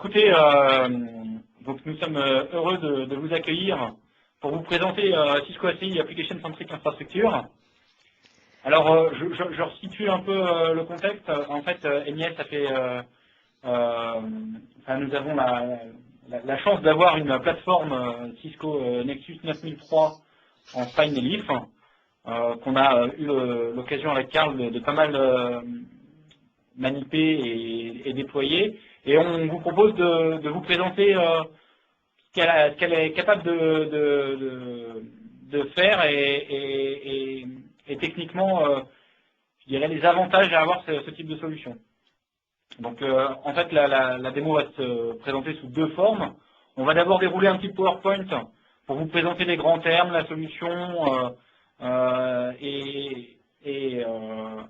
Écoutez, donc nous sommes heureux de vous accueillir pour vous présenter Cisco ACI Application Centric Infrastructure. Alors, je resitue un peu le contexte. En fait, NIS a fait, nous avons la chance d'avoir une plateforme Cisco Nexus 9003 en Spine et Leaf, qu'on a eu l'occasion avec Karl de pas mal maniper et déployer. Et on vous propose de vous présenter ce qu'elle est capable de faire et techniquement, je dirais, les avantages à avoir ce type de solution. Donc, en fait, la démo va se présenter sous deux formes. On va d'abord dérouler un petit PowerPoint pour vous présenter les grands termes, la solution et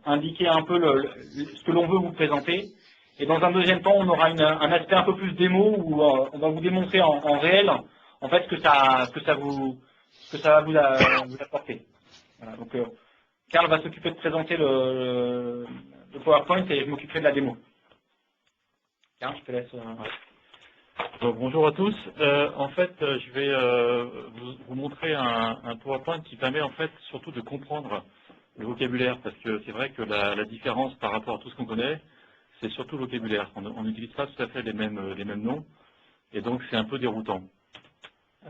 indiquer un peu ce que l'on veut vous présenter. Et dans un deuxième temps, on aura un aspect un peu plus démo où on va vous démontrer en réel en fait ce que ça va vous apporter. Voilà, donc, Karl va s'occuper de présenter le PowerPoint et je m'occuperai de la démo. Karl, je te laisse. Donc, bonjour à tous. En fait, je vais vous montrer un PowerPoint qui permet en fait surtout de comprendre le vocabulaire, parce que c'est vrai que la différence par rapport à tout ce qu'on connaît, c'est surtout le vocabulaire. On n'utilise pas tout à fait les mêmes noms, et donc c'est un peu déroutant.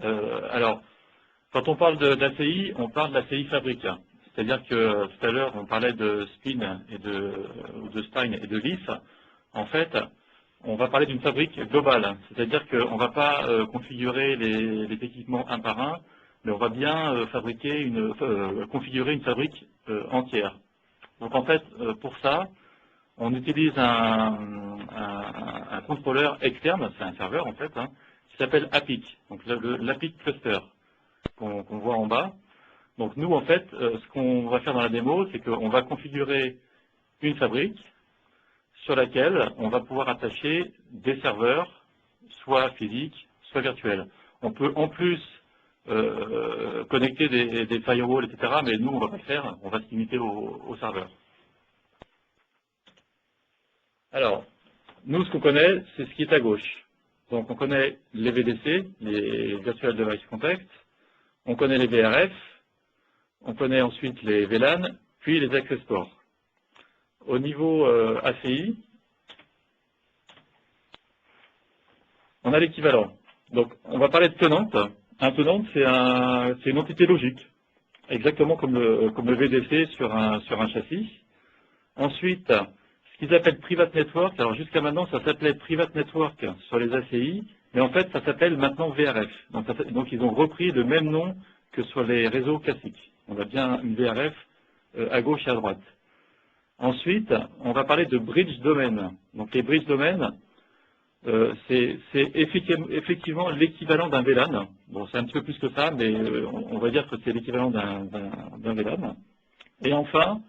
Alors, quand on parle d'ACI, on parle d'ACI fabrique. C'est-à-dire que tout à l'heure, on parlait de spin et de spine et de leaf. En fait, on va parler d'une fabrique globale. C'est-à-dire qu'on ne va pas configurer les équipements un par un, mais on va bien configurer une fabrique entière. Donc en fait, pour ça, on utilise un contrôleur externe, c'est un serveur en fait, qui s'appelle APIC, donc l'APIC Cluster qu'on voit en bas. Donc nous en fait, ce qu'on va faire dans la démo, c'est qu'on va configurer une fabrique sur laquelle on va pouvoir attacher des serveurs, soit physiques, soit virtuels. On peut en plus connecter des firewalls, etc., mais nous on va pas le faire, on va se limiter aux serveurs. Alors, nous, ce qu'on connaît, c'est ce qui est à gauche. Donc, on connaît les VDC, les Virtual Device Context, on connaît les VRF, on connaît ensuite les VLAN, puis les Access Ports. Au niveau ACI, on a l'équivalent. Donc, on va parler de tenante. Un tenante, c'est une entité logique, exactement comme le VDC sur un châssis. Ensuite, ce qu'ils appellent Private Network, alors jusqu'à maintenant ça s'appelait Private Network sur les ACI, mais en fait ça s'appelle maintenant VRF. Donc ils ont repris le même nom que sur les réseaux classiques. On a bien une VRF à gauche et à droite. Ensuite, on va parler de Bridge Domain. Donc les Bridge Domain, c'est effectivement l'équivalent d'un VLAN. Bon, c'est un petit peu plus que ça, mais on va dire que c'est l'équivalent d'un VLAN. Et enfin,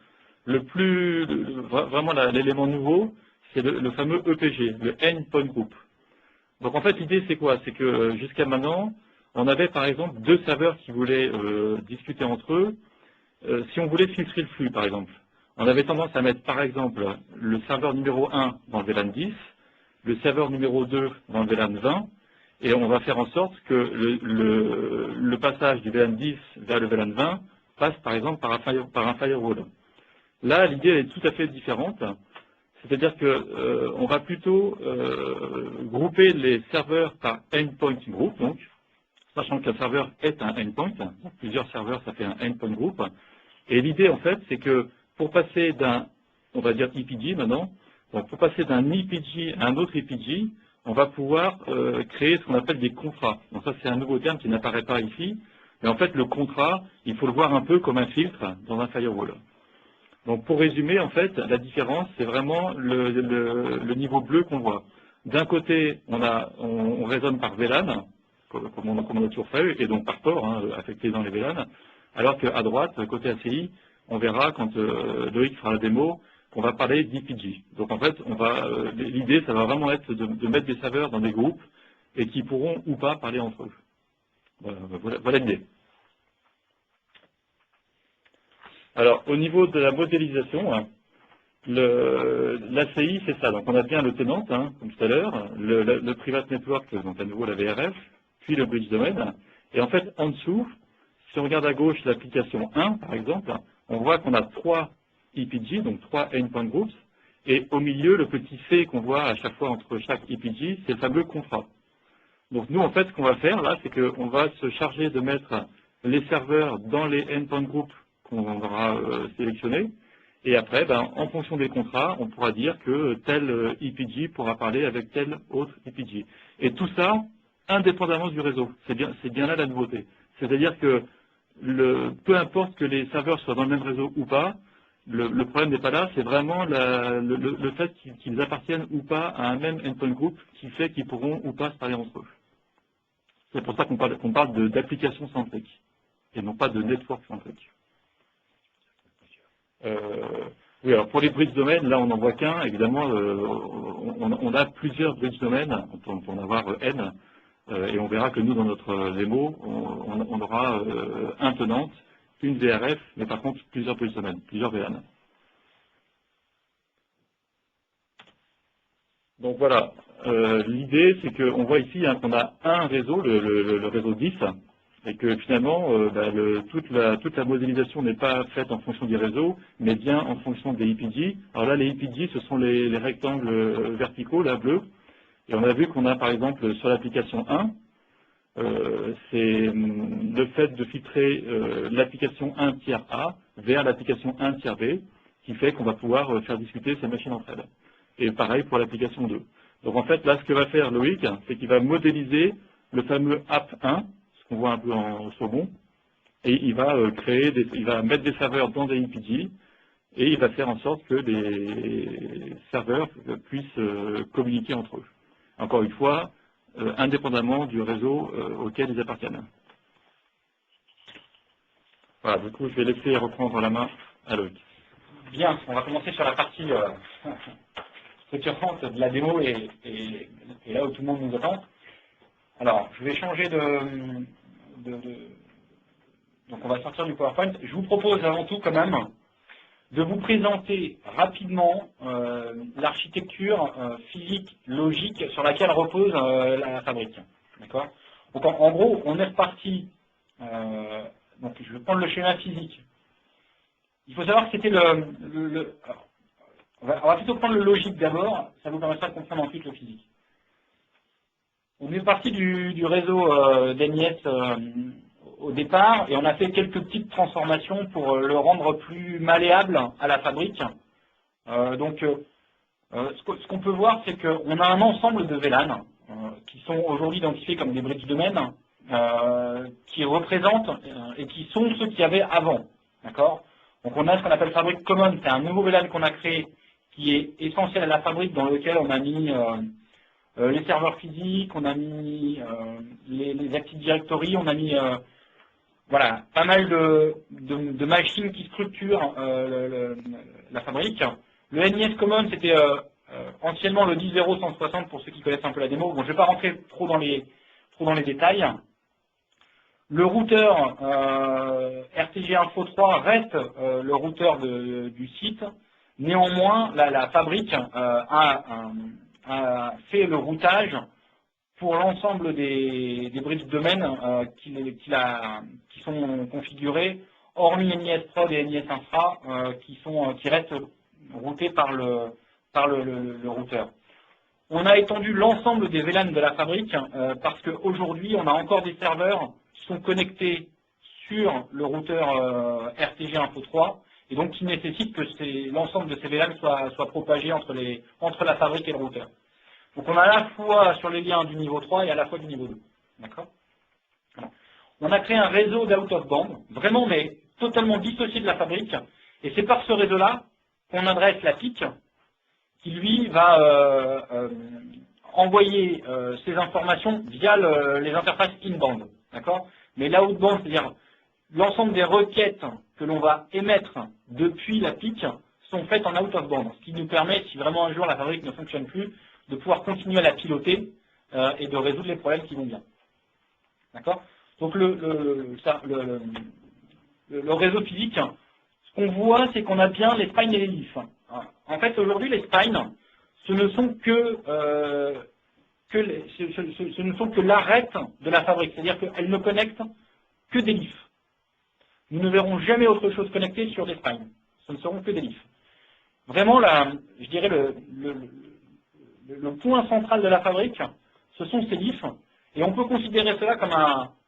vraiment l'élément nouveau, c'est le fameux EPG, le Endpoint Group. Donc en fait, l'idée c'est quoi? C'est que jusqu'à maintenant, on avait par exemple deux serveurs qui voulaient discuter entre eux. Si on voulait filtrer le flux, par exemple, on avait tendance à mettre par exemple le serveur numéro 1 dans le VLAN 10, le serveur numéro 2 dans le VLAN 20, et on va faire en sorte que le passage du VLAN 10 vers le VLAN 20 passe par exemple par un firewall. Là, l'idée est tout à fait différente, c'est-à-dire qu'on va plutôt grouper les serveurs par endpoint group, donc, sachant qu'un serveur est un endpoint, donc plusieurs serveurs, ça fait un endpoint group, et l'idée, en fait, c'est que pour passer d'un, on va dire EPG maintenant, donc pour passer d'un EPG à un autre EPG, on va pouvoir créer ce qu'on appelle des contrats. Donc ça, c'est un nouveau terme qui n'apparaît pas ici, mais en fait, le contrat, il faut le voir un peu comme un filtre dans un firewall. Donc pour résumer, en fait, la différence, c'est vraiment le niveau bleu qu'on voit. D'un côté, on raisonne par VLAN, comme on a toujours fait, et donc par port, affecté dans les VLAN, alors qu'à droite, côté ACI, on verra quand Loïc fera la démo, qu'on va parler d'EPG. Donc en fait, l'idée, ça va vraiment être de mettre des serveurs dans des groupes et qui pourront ou pas parler entre eux. Voilà l'idée. Alors, au niveau de la modélisation, L'ACI, c'est ça. Donc on a bien le tenant, hein, comme tout à l'heure, le private network, donc à nouveau la VRF, puis le bridge domain. Et en fait, en dessous, si on regarde à gauche l'application 1, par exemple, on voit qu'on a 3 EPG, donc 3 endpoint groups, et au milieu, le petit C qu'on voit à chaque fois entre chaque EPG, c'est le fameux contrat. Donc nous, en fait, ce qu'on va faire là, c'est qu'on va se charger de mettre les serveurs dans les endpoint groups qu'on aura sélectionnés. Et après, ben, en fonction des contrats, on pourra dire que tel EPG pourra parler avec tel autre EPG. Et tout ça, indépendamment du réseau. C'est bien là la nouveauté. C'est-à-dire que peu importe que les serveurs soient dans le même réseau ou pas, le problème n'est pas là, c'est vraiment le fait qu'ils appartiennent ou pas à un même endpoint group qui fait qu'ils pourront ou pas se parler entre eux. C'est pour ça qu'on parle d'application centrique et non pas de network centrique. Oui, alors pour les bridge domaines, là on n'en voit qu'un. Évidemment, on a plusieurs bridge domaines, on peut en avoir N, et on verra que nous, dans notre démo, on aura un tenant, une VRF, mais par contre plusieurs bridge domaines, plusieurs VLAN. Donc voilà, l'idée c'est qu'on voit ici hein, qu'on a un réseau, le réseau 10, et que finalement toute la modélisation n'est pas faite en fonction du réseau, mais bien en fonction des EPG. Alors là les EPG ce sont les rectangles verticaux, là bleus, et on a vu qu'on a par exemple sur l'application 1, c'est le fait de filtrer l'application 1 tiers A vers l'application 1 tiers B, qui fait qu'on va pouvoir faire discuter ces machines entre elles. Et pareil pour l'application 2. Donc en fait, là, ce que va faire Loïc, c'est qu'il va modéliser le fameux app 1, ce qu'on voit un peu en second, et il va il va mettre des serveurs dans des EPG, et il va faire en sorte que les serveurs puissent communiquer entre eux. Encore une fois, indépendamment du réseau auquel ils appartiennent. Voilà, du coup, je vais laisser reprendre la main à Loïc. Bien, on va commencer sur la partie structurante de la démo et là où tout le monde nous attend. Alors, je vais changer donc on va sortir du PowerPoint. Je vous propose avant tout quand même de vous présenter rapidement l'architecture physique, logique sur laquelle repose la fabrique. D'accord. Donc en gros, on est reparti, donc je vais prendre le schéma physique. Il faut savoir que c'était on va plutôt prendre le logique d'abord, ça vous permettra de comprendre ensuite le physique. On est parti du réseau d'NIS au départ et on a fait quelques petites transformations pour le rendre plus malléable à la fabrique. Ce qu'on peut voir, c'est qu'on a un ensemble de VLAN qui sont aujourd'hui identifiés comme des bridge domaines qui représentent et qui sont ceux qu'il y avait avant. D'accord. Donc on a ce qu'on appelle fabrique common, c'est un nouveau VLAN qu'on a créé qui est essentiel à la fabrique dans lequel on a mis les serveurs physiques, on a mis les Active Directory, on a mis voilà, pas mal de machines qui structurent la fabrique. Le NIS Common, c'était anciennement le 10.0.160 pour ceux qui connaissent un peu la démo. Bon, je ne vais pas rentrer trop dans les détails. Le routeur RTG Info 3 reste le routeur du site. Néanmoins, la fabrique a fait le routage pour l'ensemble des bridge domaines qui sont configurés, hormis NIS Prod et NIS Infra, qui restent routés par le routeur. On a étendu l'ensemble des VLAN de la fabrique parce qu'aujourd'hui, on a encore des serveurs qui sont connectés sur le routeur RTG Info 3 et donc qui nécessitent que l'ensemble de ces VLAN soient propagés entre la fabrique et le routeur. Donc on a à la fois sur les liens du niveau 3 et à la fois du niveau 2. D'accord. On a créé un réseau d'out of band, vraiment mais totalement dissocié de la fabrique, et c'est par ce réseau-là qu'on adresse la PIC, qui lui va envoyer ces informations via les interfaces in-band. D'accord. Mais l'out-band, c'est-à-dire l'ensemble des requêtes que l'on va émettre depuis la PIC sont faites en out of band, ce qui nous permet, si vraiment un jour la fabrique ne fonctionne plus, de pouvoir continuer à la piloter et de résoudre les problèmes qui vont bien. D'accord. Donc le réseau physique, ce qu'on voit, c'est qu'on a bien les spines et les leafs. En fait, aujourd'hui, les spines, ce ne sont que ce ne sont que l'arête de la fabrique, c'est-à-dire qu'elles ne connectent que des lifs. Nous ne verrons jamais autre chose connectée sur des spines. Ce ne seront que des lifs. Vraiment, je dirais le point central de la fabrique, ce sont ces lifs, et on peut considérer cela comme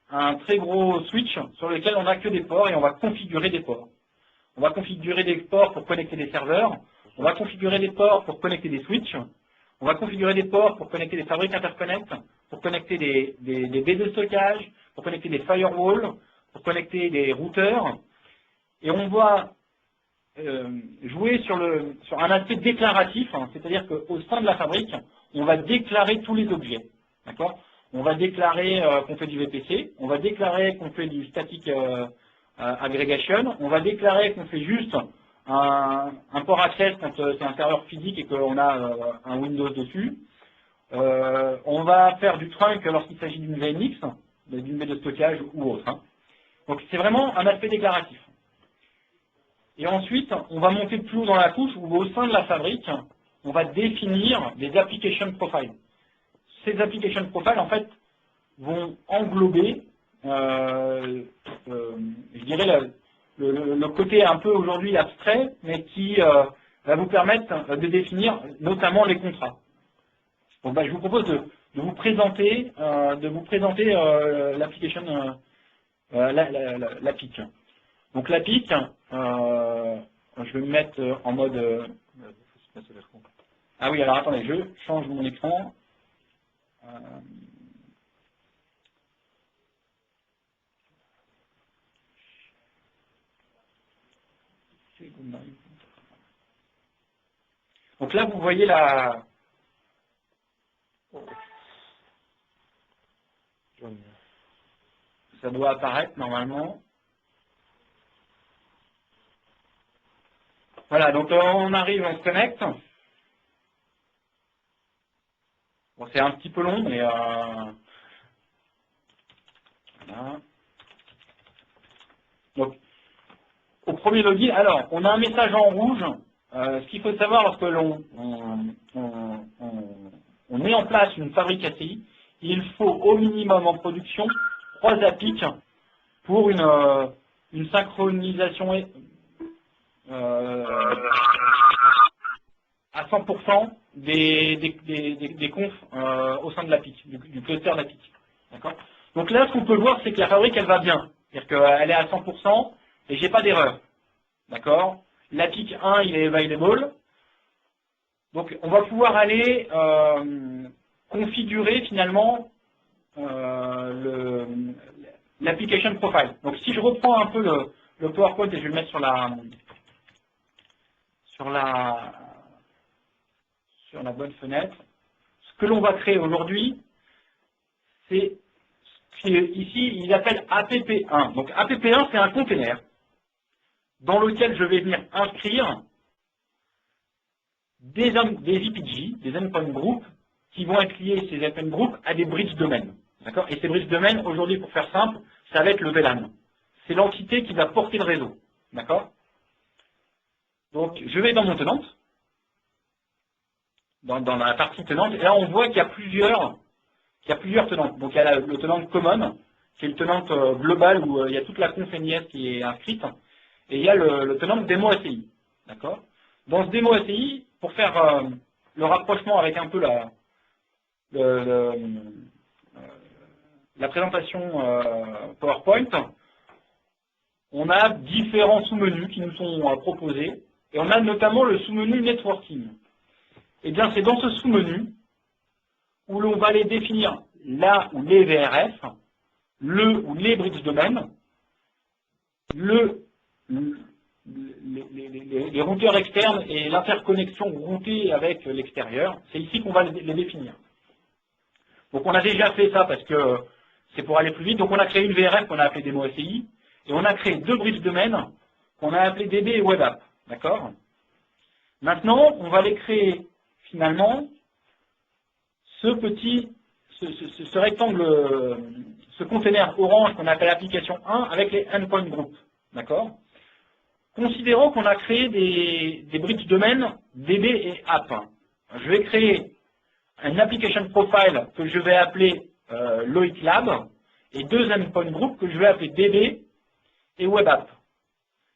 un très gros switch sur lequel on n'a que des ports et on va configurer des ports. On va configurer des ports pour connecter des serveurs, on va configurer des ports pour connecter des switches, on va configurer des ports pour connecter des fabriques interconnect, pour connecter des baies de stockage, pour connecter des firewalls, pour connecter des routeurs, et on va jouer sur un aspect déclaratif, hein, c'est-à-dire qu'au sein de la fabrique, on va déclarer tous les objets. D'accord ? On va déclarer qu'on fait du VPC, on va déclarer qu'on fait du static aggregation, on va déclarer qu'on fait juste un port access quand c'est un serveur physique et qu'on a un Windows dessus. On va faire du trunk lorsqu'il s'agit d'une VNX, d'une baie de stockage ou autre. Hein. Donc c'est vraiment un aspect déclaratif. Et ensuite, on va monter plus haut dans la couche où au sein de la fabrique, on va définir des application profiles. Ces application profiles, en fait, vont englober, je dirais, le côté un peu aujourd'hui abstrait, mais qui va vous permettre de définir notamment les contrats. Donc, je vous propose de vous présenter, l'application, la PIC. Donc la PIC, je vais me mettre en mode... Ah oui, alors attendez, je change mon écran. Donc là, vous voyez la... Ça doit apparaître normalement. Voilà, donc on arrive, on se connecte. Bon, c'est un petit peu long, mais voilà. Donc, au premier login, alors, on a un message en rouge. Ce qu'il faut savoir lorsque l'on met en place une fabrique ACI, il faut au minimum en production 3 APIC pour une synchronisation à 100% des confs au sein de l'APIC, du cluster d'APIC. D'accord ? Donc là, ce qu'on peut voir, c'est que la fabrique, elle va bien. C'est-à-dire qu'elle est à 100% et j'ai pas d'erreur. D'accord ? L'APIC 1, il est available. Donc, on va pouvoir aller configurer finalement l'application profile. Donc, si je reprends un peu le PowerPoint et je vais le mettre sur la bonne fenêtre, ce que l'on va créer aujourd'hui, c'est ici, ils appellent APP1. Donc, APP1, c'est un container dans lequel je vais venir inscrire des EPG, des endpoint groups, qui vont être liés, ces endpoint groups, à des bridge domaines. D'accord ? Et ces bridge domaines, aujourd'hui, pour faire simple, ça va être le VLAN. C'est l'entité qui va porter le réseau. D'accord ? Donc, je vais dans mon tenant, dans la partie tenante, et là, on voit qu'il y a plusieurs tenants. Donc, il y a le tenant common, qui est le tenant global, où il y a toute la conf NIS qui est inscrite, et il y a le tenant démo ACI. D'accord ? Dans ce démo ACI, pour faire le rapprochement avec un peu la présentation PowerPoint, on a différents sous-menus qui nous sont proposés, et on a notamment le sous-menu networking. Et bien, c'est dans ce sous-menu où l'on va aller définir là où les VRF, le ou les bridge domaines, les routeurs externes et l'interconnexion routée avec l'extérieur. C'est ici qu'on va les définir. Donc on a déjà fait ça parce que c'est pour aller plus vite. Donc on a créé une VRF qu'on a appelée démo ACI et on a créé 2 bridge domaines qu'on a appelés DB et Web App. D'accord ? Maintenant, on va aller créer finalement ce rectangle, ce container orange qu'on appelle application 1 avec les endpoint groups. D'accord ? Considérons qu'on a créé des bridge domaines DB et app. Je vais créer un application profile que je vais appeler Loic Lab et deux endpoint groups que je vais appeler DB et web app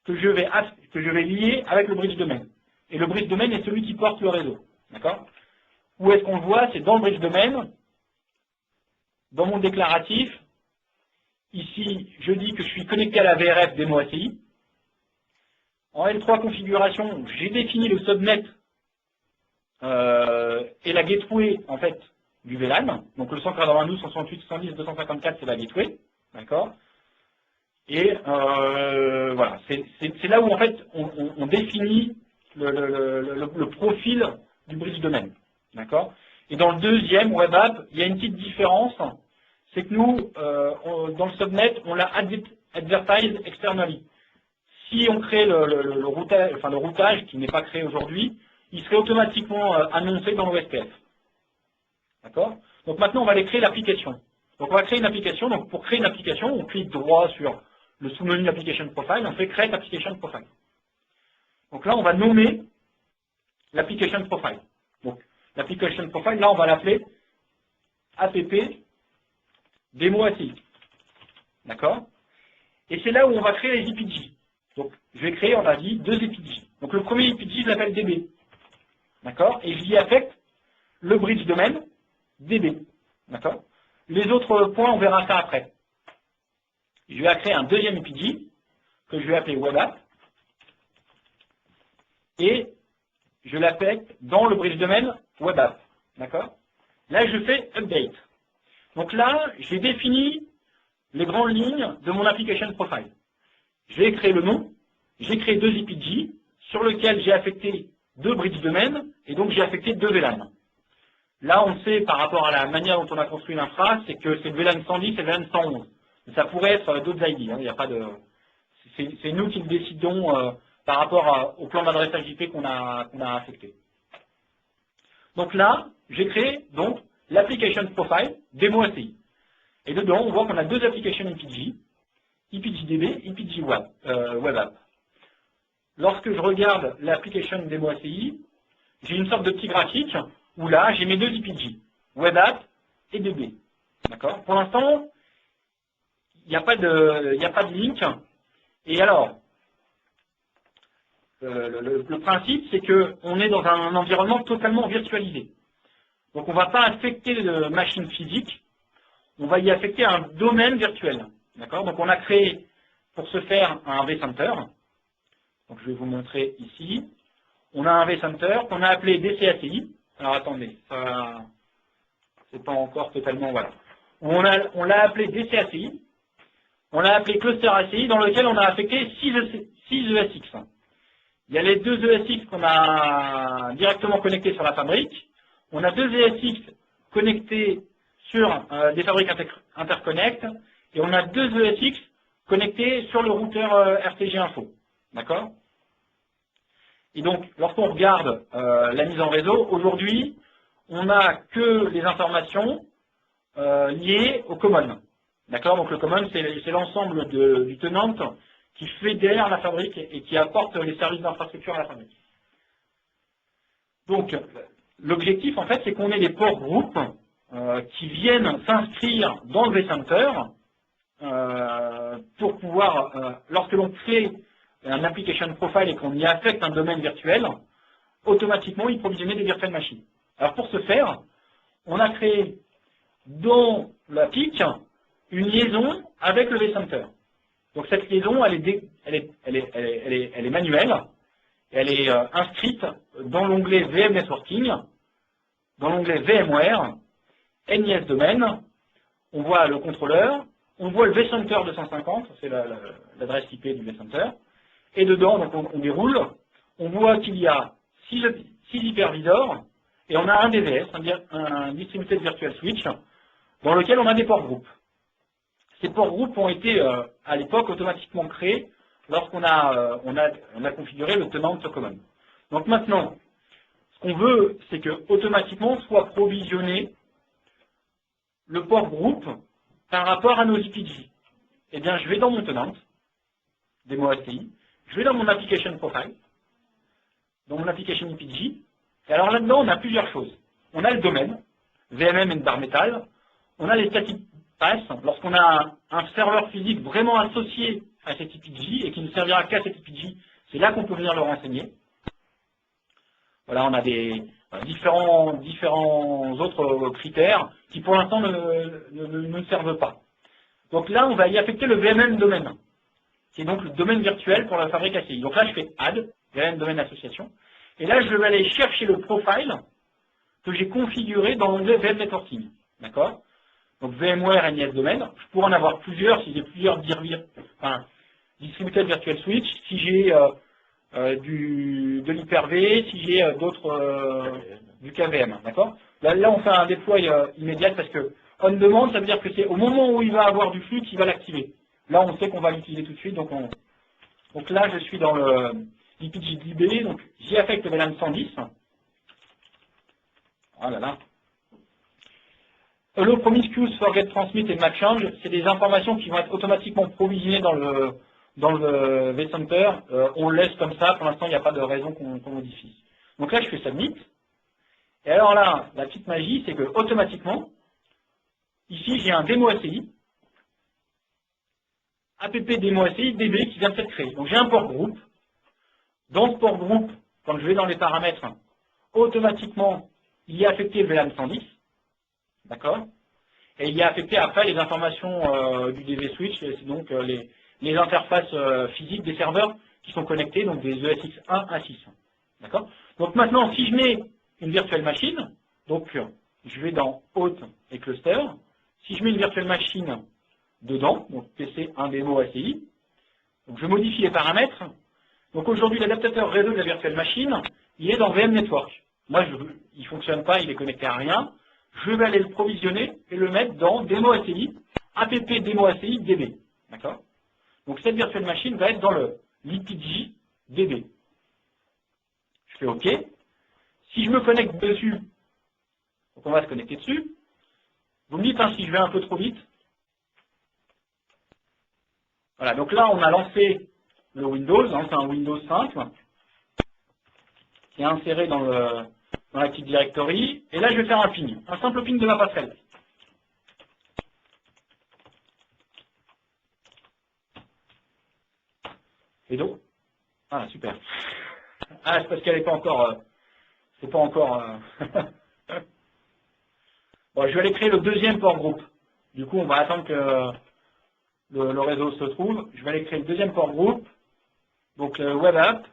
que je vais lier avec le bridge domain. Et le bridge domain est celui qui porte le réseau. D'accord? Où est-ce qu'on le voit? C'est dans le bridge domain, dans mon déclaratif. Ici, je dis que je suis connecté à la VRF démo ACI. En L3 configuration, j'ai défini le subnet et la gateway en fait du VLAN. Donc le 192, 168, 110, 254, c'est la gateway. D'accord? Et voilà, c'est là où en fait on définit le profil du bridge domain. D'accord? Et dans le deuxième, web app, il y a une petite différence, c'est que nous, dans le subnet, on l'a advertise externally. Si on crée le routage qui n'est pas créé aujourd'hui, il serait automatiquement annoncé dans l'OSPF. D'accord? Donc maintenant, on va aller créer l'application. Donc on va créer une application. Donc pour créer une application, on clique droit sur le sous-menu Application Profile, on fait Create Application Profile. Donc là, on va nommer l'Application Profile. Donc l'Application Profile, là, on va l'appeler app démo ACI. D'accord? Et c'est là où on va créer les EPG. Donc je vais créer, on a dit, deux EPG. Donc le premier EPG, je l'appelle DB. D'accord? Et j'y affecte le bridge domain DB. D'accord? Les autres points, on verra ça après. Je vais créer un deuxième EPG que je vais appeler web app et je l'affecte dans le bridge domain web app. D'accord? Là, je fais update. Donc là, j'ai défini les grandes lignes de mon application profile. J'ai créé le nom, j'ai créé deux EPG sur lesquels j'ai affecté deux bridge domain et donc j'ai affecté deux VLAN. Là, on sait par rapport à la manière dont on a construit l'infra, c'est que c'est le VLAN 110 et le VLAN 111. Ça pourrait être d'autres ID. Hein, il n'y a pas de. C'est nous qui le décidons par rapport au plan d'adressage IP qu'on a affecté. Donc là, j'ai créé donc l'application profile démo ACI. Et dedans, on voit qu'on a deux applications EPG, EPGDB, EPG web app. Lorsque je regarde l'application démo ACI, j'ai une sorte de petit graphique où là, j'ai mes deux EPG, web app et DB. D'accord? Pour l'instant, il n'y a pas de link. Et alors, le principe, c'est qu'on est dans un environnement totalement virtualisé. Donc, on ne va pas affecter de machine physique, on va y affecter un domaine virtuel. D'accord? Donc, on a créé, pour ce faire, un vCenter. Donc, je vais vous montrer ici. On a un vCenter qu'on a appelé DCACI. Alors, attendez, ça, c'est pas encore totalement, voilà. On l'a appelé DCACI. On l'a appelé Cluster ACI, dans lequel on a affecté 6 ESX. Il y a les deux ESX qu'on a directement connectés sur la fabrique. On a deux ESX connectés sur des fabriques interconnect. Et on a deux ESX connectés sur le routeur RTG Info. D'accord? Et donc, lorsqu'on regarde la mise en réseau, aujourd'hui, on n'a que les informations liées au common. D'accord? Donc le common, c'est l'ensemble du tenant qui fédère la fabrique et qui apporte les services d'infrastructure à la fabrique. Donc, l'objectif, en fait, c'est qu'on ait des ports groupes qui viennent s'inscrire dans le vCenter pour pouvoir, lorsque l'on crée un application profile et qu'on y affecte un domaine virtuel, automatiquement, y provisionner des virtual machines. Alors, pour ce faire, on a créé dans la PIC une liaison avec le vCenter. Donc cette liaison, elle est manuelle, elle est inscrite dans l'onglet VM Networking, dans l'onglet VMware, NIS Domain, on voit le contrôleur, on voit le vCenter 250, c'est l'adresse IP du vCenter, et dedans, donc on déroule, on voit qu'il y a 6 hypervisors, et on a un DVS, un Distributed Virtual Switch, dans lequel on a des ports groupes. Ces ports groupes ont été, à l'époque, automatiquement créés lorsqu'on a configuré le tenant common. Donc maintenant, ce qu'on veut, c'est que automatiquement soit provisionné le port groupe par rapport à nos EPG. Eh bien, je vais dans mon tenant, démo ACI, je vais dans mon application profile, dans mon application IPG, et alors là-dedans, on a plusieurs choses. On a le domaine, VMM et bar metal, on a les static paths, lorsqu'on a un serveur physique vraiment associé à cet IPG et qui ne servira qu'à cet IPG, c'est là qu'on peut venir le renseigner. Voilà, on a des différents autres critères qui pour l'instant ne servent pas. Donc là, on va y affecter le VMM domaine, qui est donc le domaine virtuel pour la fabrique ACI. Donc là, je fais add, VMM domaine association, et là, je vais aller chercher le profile que j'ai configuré dans l'onglet VM Networking. D'accord? Donc VMware NIS domaine, je pourrais en avoir plusieurs si j'ai plusieurs distributed virtual switch, si j'ai de l'hyper-V, si j'ai d'autres du KVM, d'accord? Là, on fait un déploy immédiat parce que on demande, ça veut dire que c'est au moment où il va avoir du flux qu'il va l'activer. Là, on sait qu'on va l'utiliser tout de suite, donc là, je suis dans le IPGDB, donc j'y affecte le VLAN 110. Oh là là. Allow promiscuous forget transmit et match change, c'est des informations qui vont être automatiquement provisionnées dans le vCenter. On le laisse comme ça, pour l'instant il n'y a pas de raison qu'on modifie. Donc là je fais submit. Et alors là, la petite magie, c'est que automatiquement, ici j'ai un démo ACI, app démo ACI DB qui vient de s'être créé. Donc j'ai un port groupe. Dans ce port groupe, quand je vais dans les paramètres, automatiquement il y a affecté le VLAN 110. D'accord? Et il y a affecté après les informations du DV switch, c'est donc les interfaces physiques des serveurs qui sont connectés, donc des ESX1 à 6. D'accord? Donc maintenant, si je mets une virtuelle machine, donc je vais dans Hôte et Cluster, si je mets une virtuelle machine dedans, donc PC 1 démo ACI, donc je modifie les paramètres. Donc aujourd'hui, l'adaptateur réseau de la virtuelle machine, il est dans VM Network. Moi, il ne fonctionne pas, il est connecté à rien. Je vais aller le provisionner et le mettre dans démo ACI, app démo ACI DB. D'accord? Donc cette virtuelle machine va être dans l'IPG DB. Je fais OK. Si je me connecte dessus, donc on va se connecter dessus, vous me dites si je vais un peu trop vite. Voilà, donc là on a lancé le Windows, c'est un Windows 5 qui est inséré dans l'Active Directory, et là je vais faire un ping, un simple ping de ma passerelle. Et donc, ah super. Ah, c'est parce qu'elle n'est pas encore, c'est pas encore. Bon, je vais aller créer le deuxième port groupe. Du coup, on va attendre que le réseau se trouve. Je vais aller créer le deuxième port groupe, donc le web app.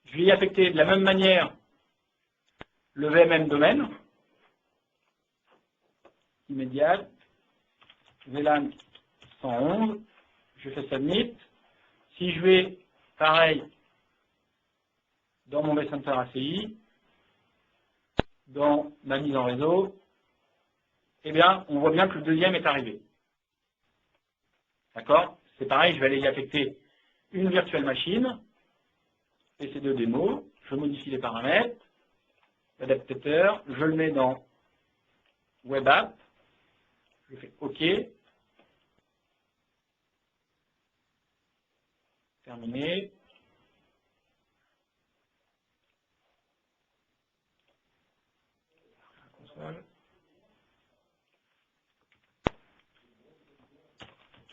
Je vais y affecter de la même manière le VMM domaine, immédiat, VLAN 111, je fais submit. Si je vais, pareil, dans mon vCenter ACI, dans ma mise en réseau, eh bien, on voit bien que le deuxième est arrivé. D'accord? C'est pareil, je vais aller y affecter une virtuelle machine, PC2 démo, je modifie les paramètres, l'adaptateur, je le mets dans Web App, je fais OK, terminé. Console.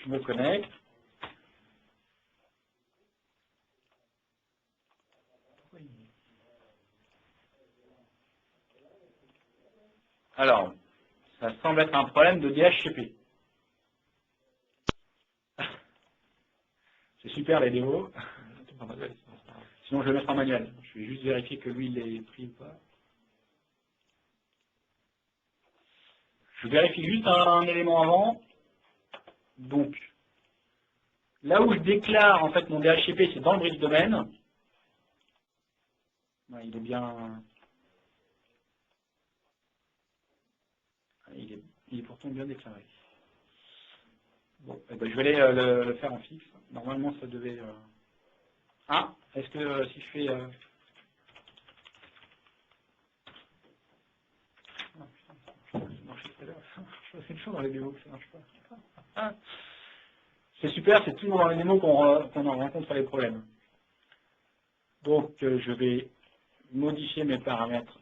Je me connecte. Alors, ça semble être un problème de DHCP. C'est super les démos. Sinon, je vais le mettre en manuel. Je vais juste vérifier que lui, il est pris ou pas. Je vérifie juste un élément avant. Donc, là où je déclare en fait mon DHCP, c'est dans le bridge domaine. Ouais, il est bien. Il est pourtant bien déclaré. Bon, eh ben, je vais aller le faire en fixe. Normalement, ça devait. Ah, est-ce que si je fais. Ah, putain, ça marchait tout à l'heure. C'est une chose dans les démos, ça marche pas. Ah. C'est super, c'est toujours dans les démos qu'on en rencontre les problèmes. Donc, je vais modifier mes paramètres.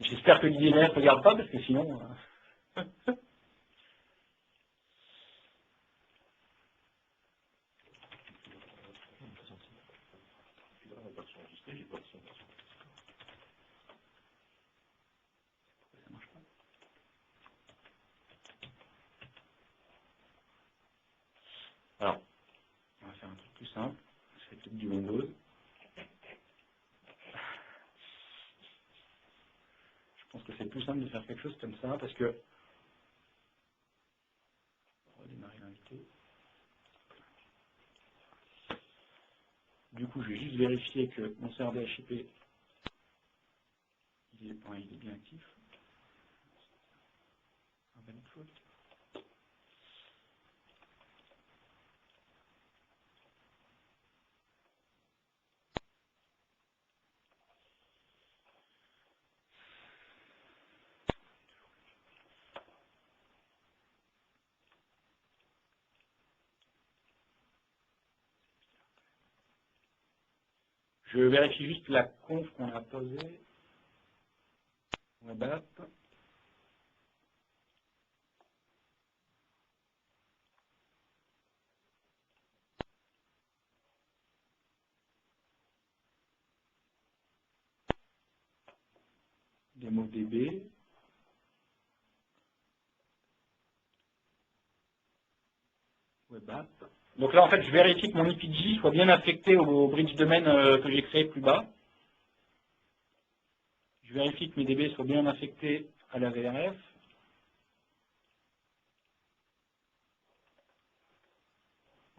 J'espère que l'IDNF ne regarde pas, parce que sinon... Alors, on va faire un truc plus simple. Je fais peut-être du Windows. Je pense que c'est plus simple de faire quelque chose comme ça, parce que... On va redémarrer l'invité. Du coup, je vais juste vérifier que mon serveur DHCP, il est bien actif. Invalid faute. Je vérifie juste la conf qu'on a posée. Web app. DemoDB. Web app. Donc là, en fait, je vérifie que mon IPG soit bien affecté au bridge domaine que j'ai créé plus bas. Je vérifie que mes DB soient bien affectés à la VRF.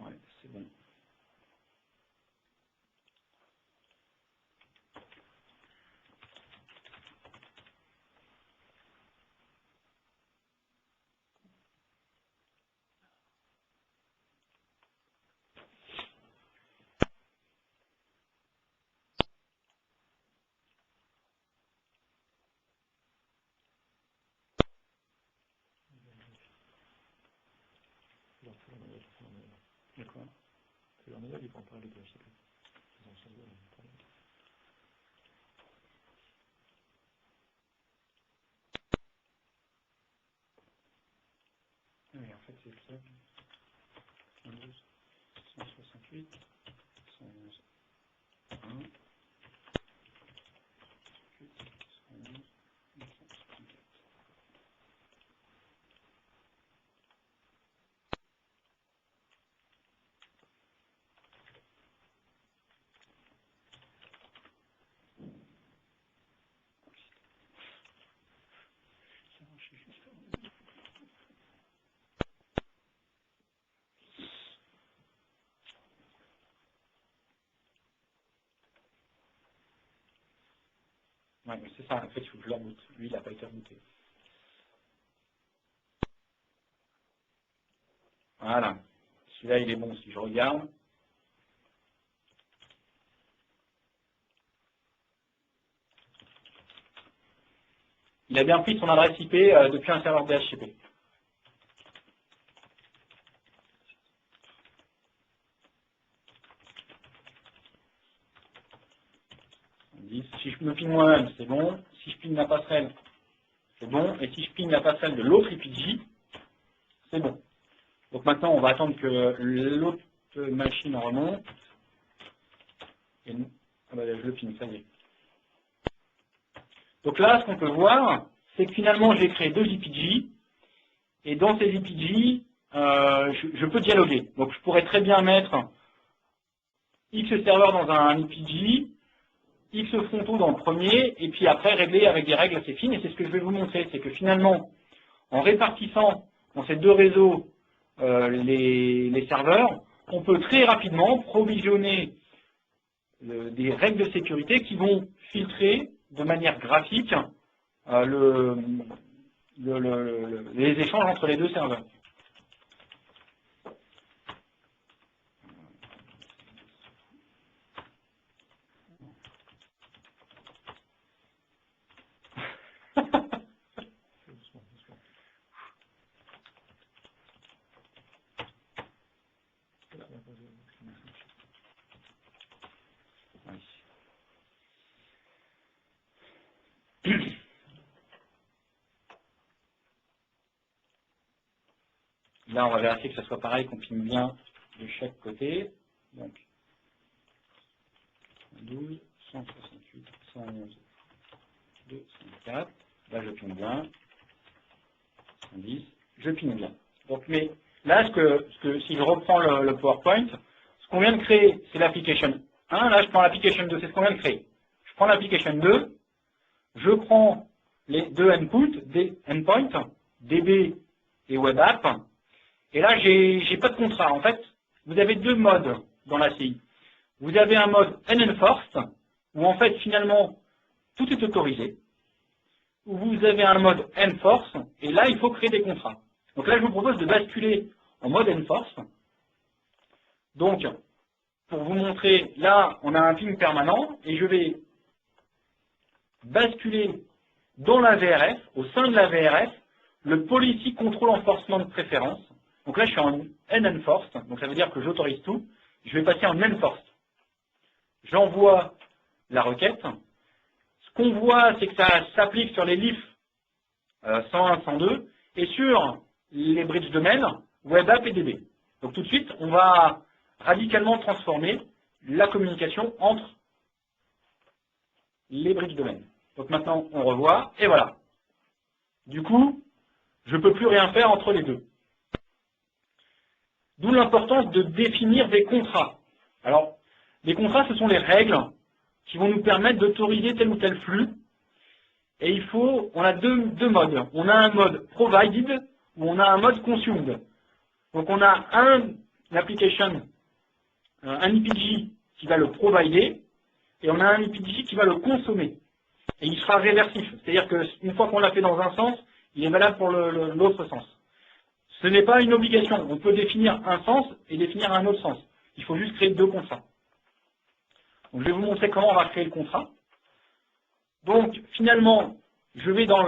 Ouais, c'est bon. D'accord. C'est leur manuel, ils vont parler de PHP. Ils ont changé le problème. Oui, en fait, c'est ça. 112, 168, 111, 1, 111, 164. Ouais, c'est ça, en fait, il faut que je le reboote. Lui, il n'a pas été rebooté. Voilà. Celui-là, il est bon si je regarde. Il a bien pris son adresse IP depuis un serveur DHCP. On dit, si je me ping moi-même, c'est bon. Si je ping la passerelle, c'est bon. Et si je ping la passerelle de l'autre IPG, c'est bon. Donc maintenant, on va attendre que l'autre machine remonte. Et nous, ah bah, je le ping, ça y est. Donc là, ce qu'on peut voir, c'est que finalement, j'ai créé deux IPG. Et dans ces IPG, je peux dialoguer. Donc je pourrais très bien mettre X serveurs dans un IPG, X frontaux dans le premier, et puis après régler avec des règles assez fines. Et c'est ce que je vais vous montrer, c'est que finalement, en répartissant dans ces deux réseaux les serveurs, on peut très rapidement provisionner des règles de sécurité qui vont filtrer de manière graphique les échanges entre les deux serveurs. Là, on va vérifier que ça soit pareil, qu'on ping bien de chaque côté. Donc, 12, 168, 111, 204. Là, je ping bien. 110, je ping bien. Donc, mais là, si je reprends le PowerPoint, ce qu'on vient de créer, c'est l'application 1. Là, je prends l'application 2, c'est ce qu'on vient de créer. Je prends l'application 2, je prends les deux inputs, des endpoints, DB et web app, et là, j'ai pas de contrat. En fait, vous avez deux modes dans la CI. Vous avez un mode unenforced, où en fait, finalement, tout est autorisé. Où vous avez un mode enforced, et là, il faut créer des contrats. Donc là, je vous propose de basculer en mode enforced. Donc, pour vous montrer, là, on a un ping permanent, et je vais basculer dans la VRF, au sein de la VRF, le Policy Control Enforcement de préférence. Donc là, je suis en unenforced, donc ça veut dire que j'autorise tout. Je vais passer en enforced. J'envoie la requête. Ce qu'on voit, c'est que ça s'applique sur les leafs 101, 102 et sur les bridge domaines, web app et DB. Donc tout de suite, on va radicalement transformer la communication entre les bridge domaines. Donc maintenant, on revoit, et voilà. Du coup, je ne peux plus rien faire entre les deux. D'où l'importance de définir des contrats. Alors, les contrats, ce sont les règles qui vont nous permettre d'autoriser tel ou tel flux. Et on a deux modes. On a un mode provided ou on a un mode consumed. Donc on a un application, un IPG qui va le provider et on a un IPG qui va le consommer. Et il sera réversif. C'est-à-dire qu'une fois qu'on l'a fait dans un sens, il est valable pour l'autre sens. Ce n'est pas une obligation. On peut définir un sens et définir un autre sens. Il faut juste créer deux contrats. Donc, je vais vous montrer comment on va créer le contrat. Donc, finalement, je vais dans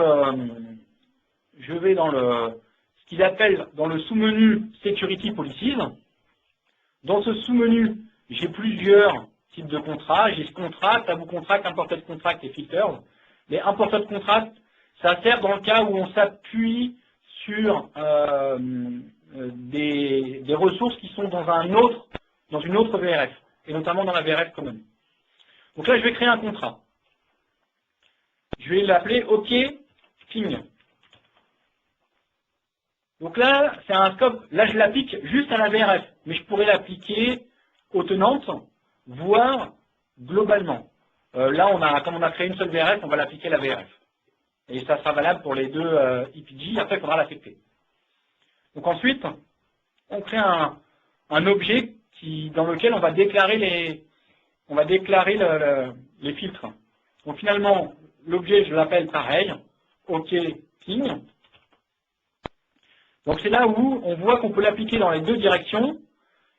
ce qu'ils appellent dans le sous-menu Security Policies. Dans ce sous-menu, j'ai plusieurs types de contrats. J'ai ce contract, taboo contract, imported contract et filters. Les imported contract, ça sert dans le cas où on s'appuie sur des ressources qui sont dans une autre VRF, et notamment dans la VRF common. Donc là, je vais créer un contrat. Je vais l'appeler OK Ping. Donc là, c'est un scope, là je l'applique juste à la VRF, mais je pourrais l'appliquer aux tenantes, voire globalement. Là, comme on a créé une seule VRF, on va l'appliquer à la VRF. Et ça sera valable pour les deux IPG, après il faudra l'affecter. Donc ensuite, on crée un objet dans lequel on va déclarer les filtres. Donc finalement, l'objet, je l'appelle pareil, OK Ping. Donc c'est là où on voit qu'on peut l'appliquer dans les deux directions.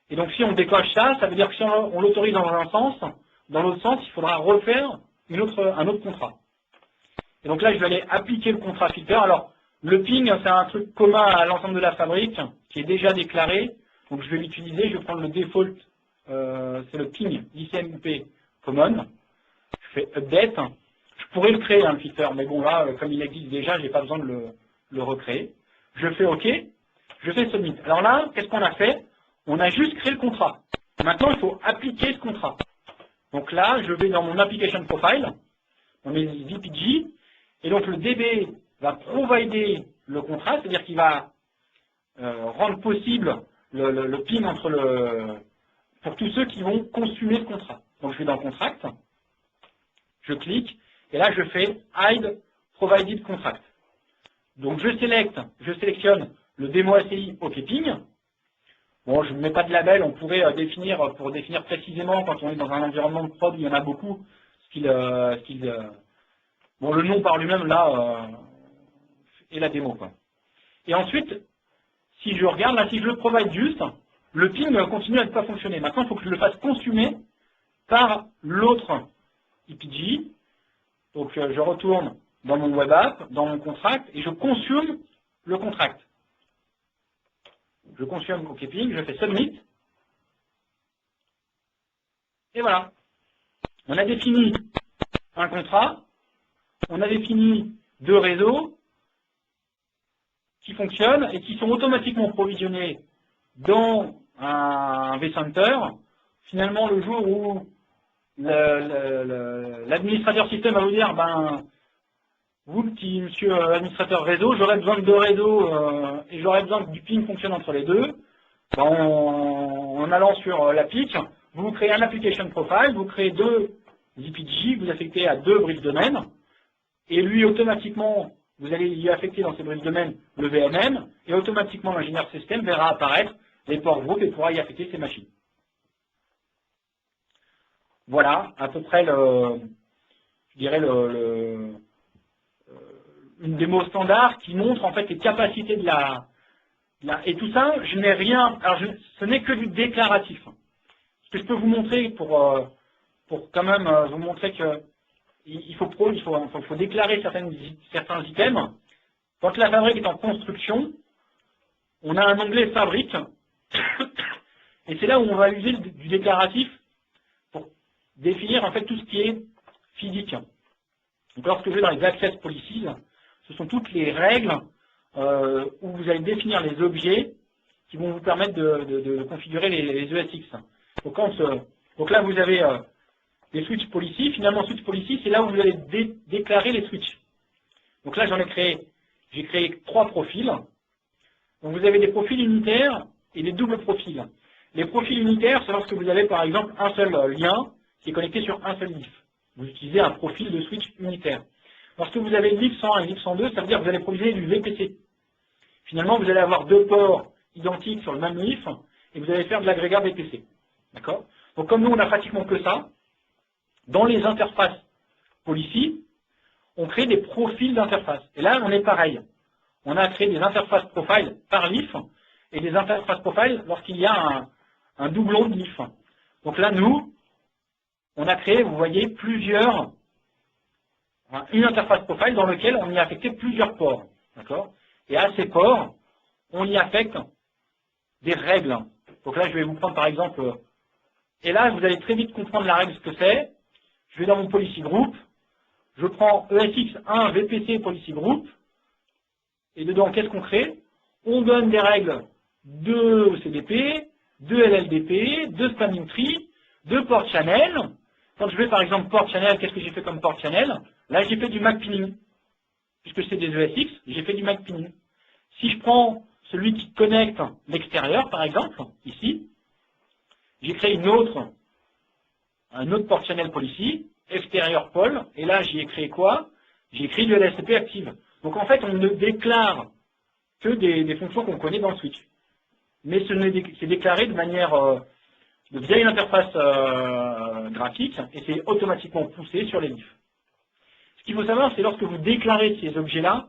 Et donc si on décoche ça, ça veut dire que si on l'autorise dans un sens, dans l'autre sens, il faudra refaire un autre contrat. Et donc là, je vais aller appliquer le contrat filter. Alors, le ping, c'est un truc commun à l'ensemble de la fabrique, qui est déjà déclaré. Donc je vais l'utiliser, je vais prendre le default, c'est le ping ICMP common. Je fais update. Je pourrais le créer, le filter, mais bon là, comme il existe déjà, je n'ai pas besoin de le recréer. Je fais OK, je fais submit. Alors là, qu'est-ce qu'on a fait? On a juste créé le contrat. Maintenant, il faut appliquer ce contrat. Donc là, je vais dans mon application profile, dans mes VPG, et donc le DB va provider le contrat, c'est-à-dire qu'il va rendre possible le ping pour tous ceux qui vont consommer ce contrat. Donc je vais dans contract, je clique, et là je fais hide provided contract. Donc je sélectionne le démo ACI OK Ping. Bon, je ne mets pas de label, on pourrait pour définir précisément quand on est dans un environnement de prod où il y en a beaucoup, bon, le nom par lui-même là est la démo, quoi. Et ensuite, si je regarde là, si je le provide juste, le ping continue à ne pas fonctionner. Maintenant, il faut que je le fasse consommer par l'autre IPG. Donc je retourne dans mon web app, dans mon contract, et je consomme le contract. Je consomme OK Ping, je fais submit. Et voilà. On a défini un contrat, on a défini deux réseaux, qui fonctionnent et qui sont automatiquement provisionnés dans un vCenter. Finalement, le jour où l'administrateur système va vous dire, ben, vous, petit monsieur administrateur réseau, j'aurais besoin de deux réseaux et j'aurais besoin que du ping fonctionne entre les deux. Ben, en allant sur l'APIC, vous créez un application profile, vous créez deux IPG, vous affectez à deux briques domaines, et lui, automatiquement, vous allez lui affecter dans ces briques domaines le VMM, et automatiquement, l'ingénieur système verra apparaître les ports groupes et pourra y affecter ses machines. Voilà, à peu près je dirais une démo standard qui montre en fait les capacités de et tout ça, je n'ai rien, alors ce n'est que du déclaratif. Ce que je peux vous montrer pour quand même vous montrer que il faut déclarer certains items. Quand la fabrique est en construction, on a un onglet fabrique, et c'est là où on va user du déclaratif pour définir en fait tout ce qui est physique. Donc lorsque je vais dans les access policies, ce sont toutes les règles où vous allez définir les objets qui vont vous permettre de configurer les ESX. Donc là, vous avez les switch policy. Finalement, switch policy, c'est là où vous allez déclarer les switches. Donc là, j'ai créé 3 profils. Donc vous avez des profils unitaires et des doubles profils. Les profils unitaires, c'est lorsque vous avez par exemple un seul lien qui est connecté sur un seul LIF. Vous utilisez un profil de switch unitaire. Lorsque vous avez LIF 101 et LIF 102, ça veut dire que vous allez provisionner du VPC. Finalement, vous allez avoir deux ports identiques sur le même LIF et vous allez faire de l'agrégat VPC. D'accord? Donc comme nous, on n'a pratiquement que ça, dans les interfaces policy, on crée des profils d'interface. Et là, on est pareil. On a créé des interfaces profile par LIF et des interfaces profile lorsqu'il y a un doublon de LIF. Donc là, nous, on a créé, vous voyez, une interface profile dans laquelle on y a affecté plusieurs ports. D'accord? Et à ces ports, on y affecte des règles. Donc là, je vais vous prendre par exemple, et là, vous allez très vite comprendre la règle, ce que c'est. Je vais dans mon policy group, je prends ESX1 VPC policy group, et dedans, qu'est-ce qu'on crée? On donne des règles de CDP, de LLDP, de spanning tree, de port channel. Quand je vais par exemple port channel, qu'est-ce que j'ai fait comme port channel? Là, j'ai fait du MAC pinning. Puisque c'est des ESX, j'ai fait du MAC pinning. Si je prends celui qui connecte l'extérieur, par exemple, ici, j'ai créé un autre port channel policy, extérieur pole, et là, j'y ai créé quoi? J'ai écrit du LSTP active. Donc en fait, on ne déclare que des fonctions qu'on connaît dans le switch. Mais c'est déclaré de manière via une interface graphique, et c'est automatiquement poussé sur les LIF. Ce qu'il faut savoir, c'est lorsque vous déclarez ces objets-là,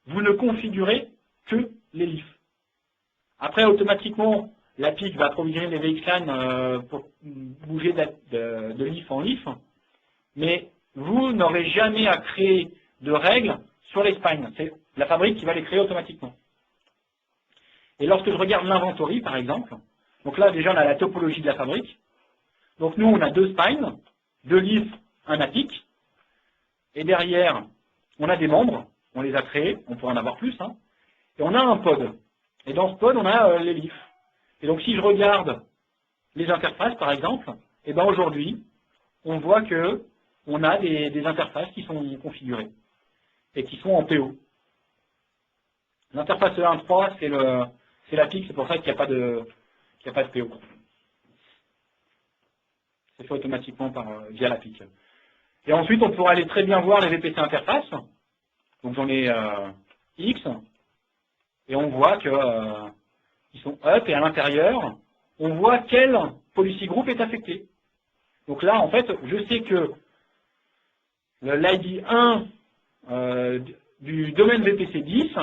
vous ne configurez que les LIF. Après, automatiquement, l'APIC va approvisionner les VXLAN pour bouger de LIF en LIF, mais vous n'aurez jamais à créer de règles sur les spines. C'est la fabrique qui va les créer automatiquement. Et lorsque je regarde l'inventory, par exemple, donc là, déjà, on a la topologie de la fabrique. Donc nous, on a 2 spines, 2 LIF, un APIC. Et derrière, on a des membres, on les a créés, on pourrait en avoir plus, hein, et on a un pod. Et dans ce pod, on a les LIF. Et donc si je regarde les interfaces, par exemple, et ben aujourd'hui, on voit que on a des interfaces qui sont configurées et qui sont en PO. L'interface 1.3, c'est l'APIC, c'est pour ça qu'il n'y a pas de PO. C'est fait automatiquement via l'APIC. Et ensuite, on pourra aller très bien voir les VPC interfaces. Donc j'en ai X, et on voit qu'ils sont up, et à l'intérieur, on voit quel policy group est affecté. Donc là, en fait, je sais que l'ID 1 du domaine VPC 10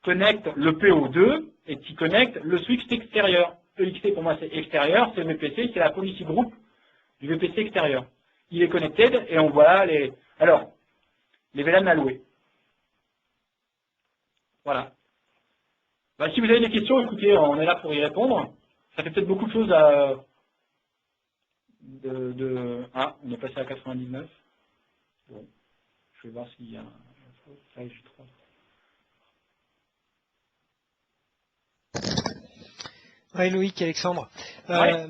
connecte le PO2 et qui connecte le switch extérieur. EXT pour moi c'est extérieur, c'est VPC, c'est la policy group du VPC extérieur. Il est connecté et on voit les VLAN alloués. Voilà. Bah, si vous avez des questions, écoutez, on est là pour y répondre. Ça fait peut-être beaucoup de choses à... Ah, on est passé à 99. Bon, je vais voir s'il y a un page 3. Ouais, Loïc, Alexandre. Ouais.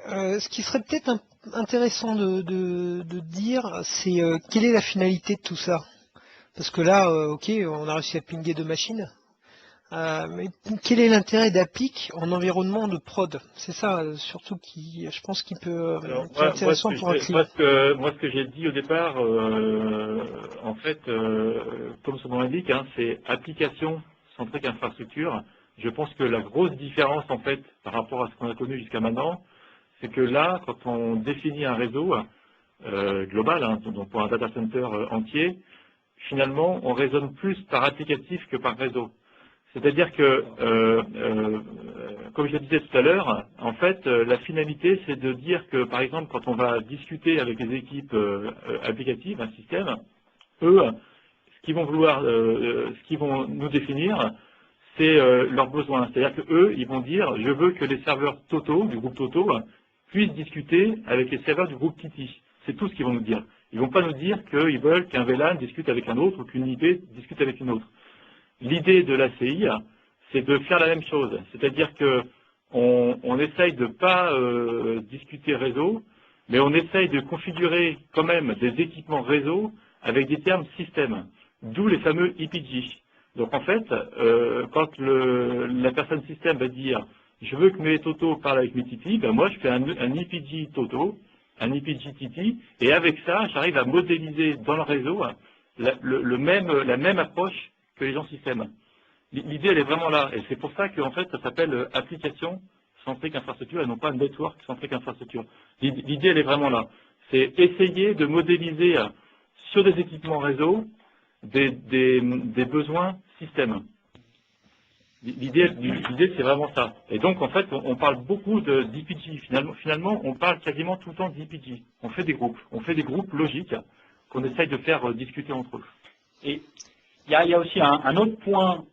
Ce qui serait peut-être intéressant de dire, c'est quelle est la finalité de tout ça? Parce que là, ok, on a réussi à pinguer 2 machines. Mais quel est l'intérêt d'Applic en environnement de prod? C'est ça surtout qui, je pense, qui peut Alors, qui est intéressant pour un client. moi, ce que j'ai dit au départ, en fait, comme son nom l'indique, hein, c'est application centrique infrastructure. Je pense que la grosse différence, en fait, par rapport à ce qu'on a connu jusqu'à maintenant, c'est que là, quand on définit un réseau global, hein, donc pour un data center entier, finalement, on raisonne plus par applicatif que par réseau. C'est-à-dire que, comme je le disais tout à l'heure, en fait, la finalité, c'est de dire que, par exemple, quand on va discuter avec les équipes applicatives, un système, eux, ce qu'ils vont vouloir, ce qu'ils vont nous définir, c'est leurs besoins. C'est-à-dire que eux, ils vont dire, je veux que les serveurs Toto, du groupe Toto, puissent discuter avec les serveurs du groupe Titi. C'est tout ce qu'ils vont nous dire. Ils ne vont pas nous dire qu'ils veulent qu'un VLAN discute avec un autre ou qu'une IP discute avec une autre. L'idée de l'ACI, c'est de faire la même chose. C'est-à-dire que on essaye de ne pas discuter réseau, mais on essaye de configurer quand même des équipements réseau avec des termes système, d'où les fameux IPG. Donc en fait, quand la personne système va dire « je veux que mes Toto parlent avec mes Titi », ben moi je fais un IPG Toto, un IPG Titi, et avec ça, j'arrive à modéliser dans le réseau la même approche que les gens système. L'idée, elle est vraiment là. Et c'est pour ça qu'en fait, ça s'appelle application centrique infrastructure et non pas network centrique infrastructure. L'idée, elle est vraiment là. C'est essayer de modéliser sur des équipements réseau des besoins système. L'idée, c'est vraiment ça. Et donc, en fait, on parle beaucoup d'IPG. Finalement, on parle quasiment tout le temps d'IPG. On fait des groupes. On fait des groupes logiques qu'on essaye de faire discuter entre eux. Et il y a aussi un autre point,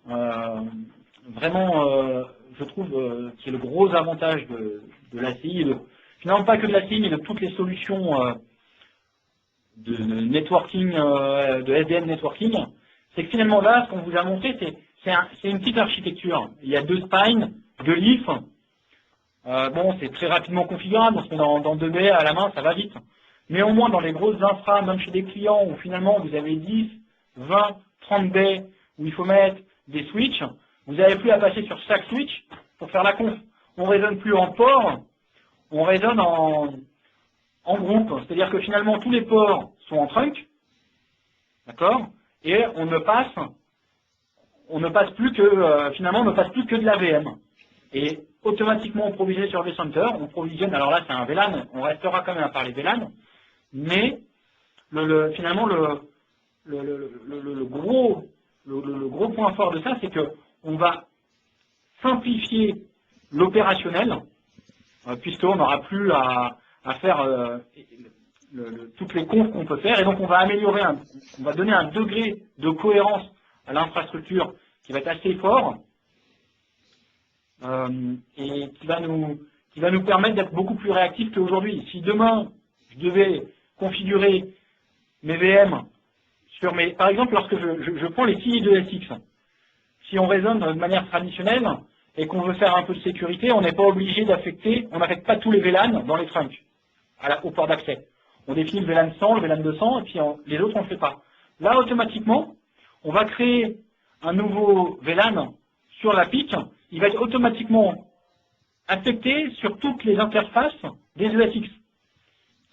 vraiment, je trouve, qui est le gros avantage de l'ACI, finalement pas que de l'ACI, mais de toutes les solutions de networking, de SDN networking, c'est que finalement là, ce qu'on vous a montré, c'est une petite architecture. Il y a 2 spines, 2 leafs. Bon, c'est très rapidement configurable, on se met dans 2 baies à la main, ça va vite. Néanmoins, dans les grosses infras, même chez des clients où finalement vous avez 10, 20, 30 baies, où il faut mettre des switches, vous n'avez plus à passer sur chaque switch pour faire la conf. On ne raisonne plus en port, on raisonne en groupe. C'est-à-dire que finalement, tous les ports sont en trunk, d'accord, et on ne passe plus que, finalement, on ne passe plus que de la VM. Et automatiquement, on provisionne sur vCenter, on provisionne, alors là, c'est un VLAN, on restera quand même à parler VLAN, mais finalement, le gros point fort de ça, c'est que on va simplifier l'opérationnel, puisqu'on n'aura plus à faire toutes les confs qu'on peut faire, et donc on va améliorer, on va donner un degré de cohérence à l'infrastructure qui va être assez fort, et qui va nous permettre d'être beaucoup plus réactifs qu'aujourd'hui. Si demain, je devais configurer mes VM par exemple, lorsque je prends les CI de SX, si on raisonne de manière traditionnelle et qu'on veut faire un peu de sécurité, on n'est pas obligé d'affecter, on n'affecte pas tous les VLAN dans les trunks, au port d'accès. On définit le VLAN 100, le VLAN 200, et puis les autres, on ne le fait pas. Là, automatiquement, on va créer un nouveau VLAN sur la PIC, il va être automatiquement affecté sur toutes les interfaces des ESX.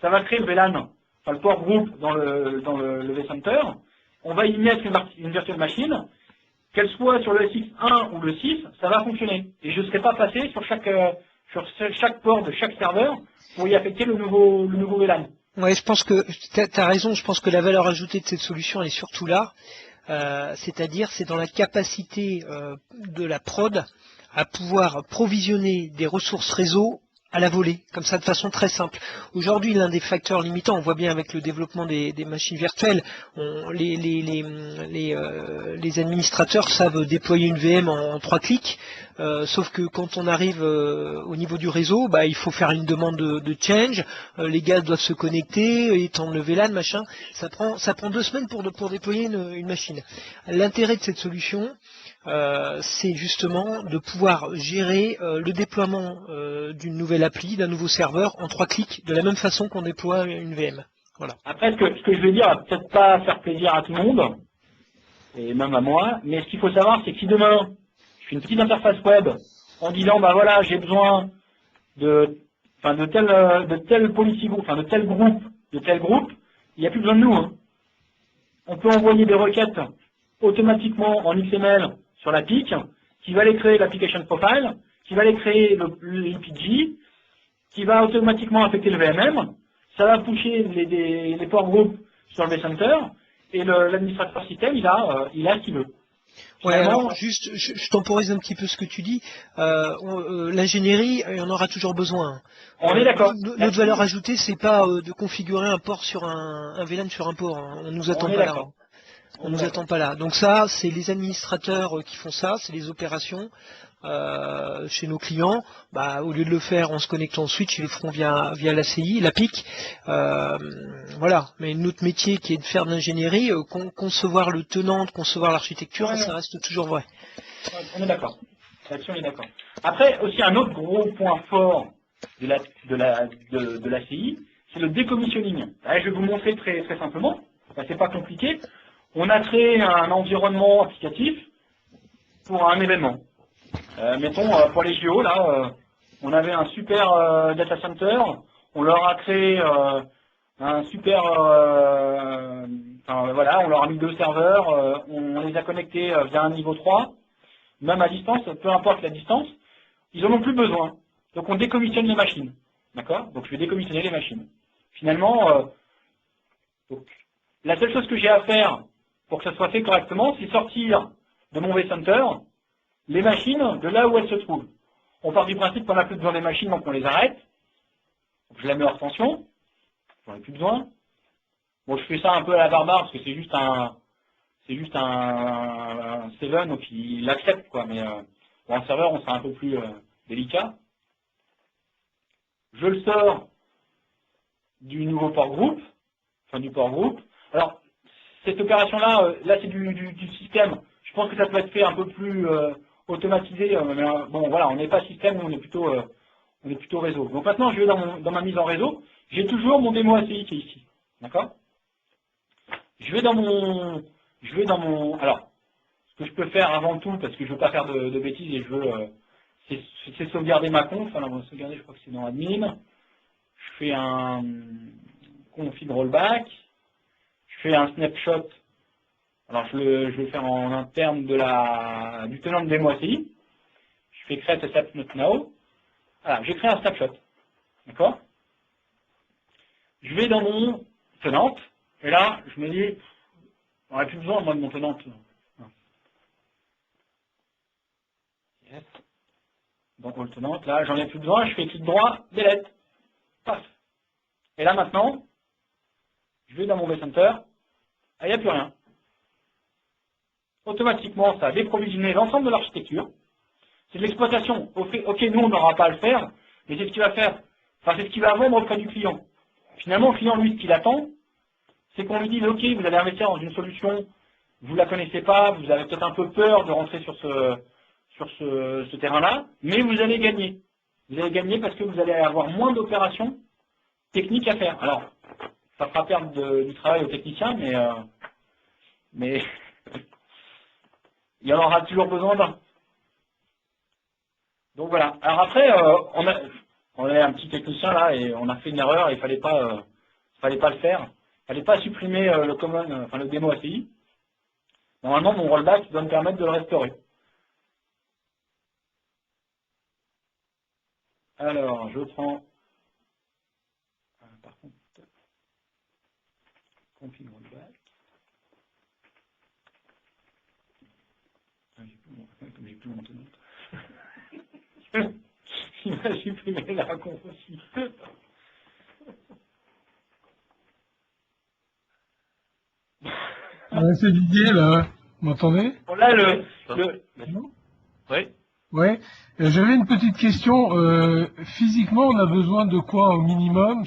Ça va créer le VLAN, enfin le port groupe dans le vCenter. On va y mettre une virtual machine, qu'elle soit sur le SX1 ou le 6, ça va fonctionner. Et je ne serai pas passé sur chaque port de chaque serveur pour y affecter le nouveau VLAN. Ouais, je pense que tu as raison, je pense que la valeur ajoutée de cette solution elle est surtout là. C'est-à-dire c'est dans la capacité de la prod à pouvoir provisionner des ressources réseau à la volée, comme ça de façon très simple. Aujourd'hui, l'un des facteurs limitants, on voit bien avec le développement des machines virtuelles, les administrateurs savent déployer une VM en 3 clics. sauf que quand on arrive au niveau du réseau, bah, il faut faire une demande de change, les gars doivent se connecter, étendre le VLAN, machin. Ça prend 2 semaines pour déployer une machine. L'intérêt de cette solution, c'est justement de pouvoir gérer le déploiement d'une nouvelle appli, d'un nouveau serveur en 3 clics, de la même façon qu'on déploie une VM. Voilà. Après, ce que je vais dire va peut-être pas faire plaisir à tout le monde, et même à moi, mais ce qu'il faut savoir, c'est que si demain, je fais une petite interface web en disant, bah voilà, j'ai besoin de tel policy group, de tel groupe, il n'y a plus besoin de nous. Hein. On peut envoyer des requêtes automatiquement en XML sur la PIC, qui va aller créer l'application profile, qui va aller créer l'IPG, qui va automatiquement affecter le VMM, ça va pusher les port groups sur le vCenter, et l'administrateur système, il a ce qu'il veut. Ouais, alors juste, je temporise un petit peu ce que tu dis. L'ingénierie, il y en aura toujours besoin. On est d'accord. Notre valeur ajoutée, c'est pas de configurer un port sur un VLAN sur un port. Hein. On nous attend pas là. Hein. On nous attend pas là. Donc ça, c'est les administrateurs qui font ça, c'est les opérations. Chez nos clients, bah, au lieu de le faire en se connectant au switch, ils le feront via l'ACI, la PIC. Voilà. Mais notre métier qui est de faire de l'ingénierie, concevoir le tenant, concevoir l'architecture, ça reste toujours vrai. On est d'accord. Là-dessus, on est d'accord. Après, aussi un autre gros point fort de l'ACI, c'est le décommissioning. Là, je vais vous montrer très, très simplement. C'est pas compliqué. On a créé un environnement applicatif pour un événement. Mettons, pour les JO, là, on avait un super data center, on leur a créé un super... voilà, on leur a mis 2 serveurs, on les a connectés via un niveau 3, même à distance, peu importe la distance, ils n'en ont plus besoin. Donc on décommissionne les machines. D'accord? Donc je vais décommissionner les machines. Finalement, donc, la seule chose que j'ai à faire pour que ça soit fait correctement, c'est sortir de mon vCenter les machines de là où elles se trouvent. On part du principe qu'on n'a plus besoin des machines, donc on les arrête. Donc je la mets hors tension. J'en ai plus besoin. Bon, je fais ça un peu à la barbare parce que c'est juste un 7, donc il l'accepte, quoi. Mais pour un serveur, on sera un peu plus délicat. Je le sors du nouveau port groupe, du port groupe. Alors, cette opération-là, là c'est du système. Je pense que ça peut être fait un peu plus automatisé. Mais, bon, voilà, on n'est pas système, on est plutôt réseau. Donc maintenant, je vais dans ma mise en réseau. J'ai toujours mon démo ACI qui est ici. D'accord? Je vais dans mon... Alors, ce que je peux faire avant tout, parce que je ne veux pas faire de bêtises et je veux... c'est sauvegarder ma conf. Alors, on va sauvegarder, je crois que c'est dans admin. Je fais un config rollback. Je fais un snapshot. Alors, je vais le faire en interne du tenant de démo ACI. Je fais create a snapshot now. Voilà, j'ai créé un snapshot. D'accord? Je vais dans mon tenant. Et là, je me dis, on n'aurait plus besoin, moi, de mon tenant. Yes. Donc, le tenant, là, j'en ai plus besoin. Je fais clic droit, delete. Paf. Et là, maintenant, je vais dans mon vCenter. Ah, il n'y a plus rien. Automatiquement, ça a déprovisionné l'ensemble de l'architecture. C'est de l'exploitation. Ok, nous, on n'aura pas à le faire, mais c'est ce qu'il va faire. Enfin, c'est ce qu'il va vendre auprès du client. Finalement, le client, lui, ce qu'il attend, c'est qu'on lui dise, ok, vous allez investir dans une solution, vous ne la connaissez pas, vous avez peut-être un peu peur de rentrer sur ce terrain-là, mais vous allez gagner. Vous allez gagner parce que vous allez avoir moins d'opérations techniques à faire. Alors, ça fera perdre du travail aux techniciens, mais il y en aura toujours besoin d'un. Donc voilà. Alors après, on a un petit technicien là et on a fait une erreur et il fallait pas le faire. Il fallait pas supprimer le démo ACI. Normalement, mon rollback doit me permettre de le restaurer. Alors, je prends. Par contre, config rollback. Comme j'ai plus mon tenant. Il m'a supprimé la conf aussi. C'est Didier, là. Vous m'entendez? Bon, là, Oui. Ouais. J'avais une petite question. Physiquement, on a besoin de quoi au minimum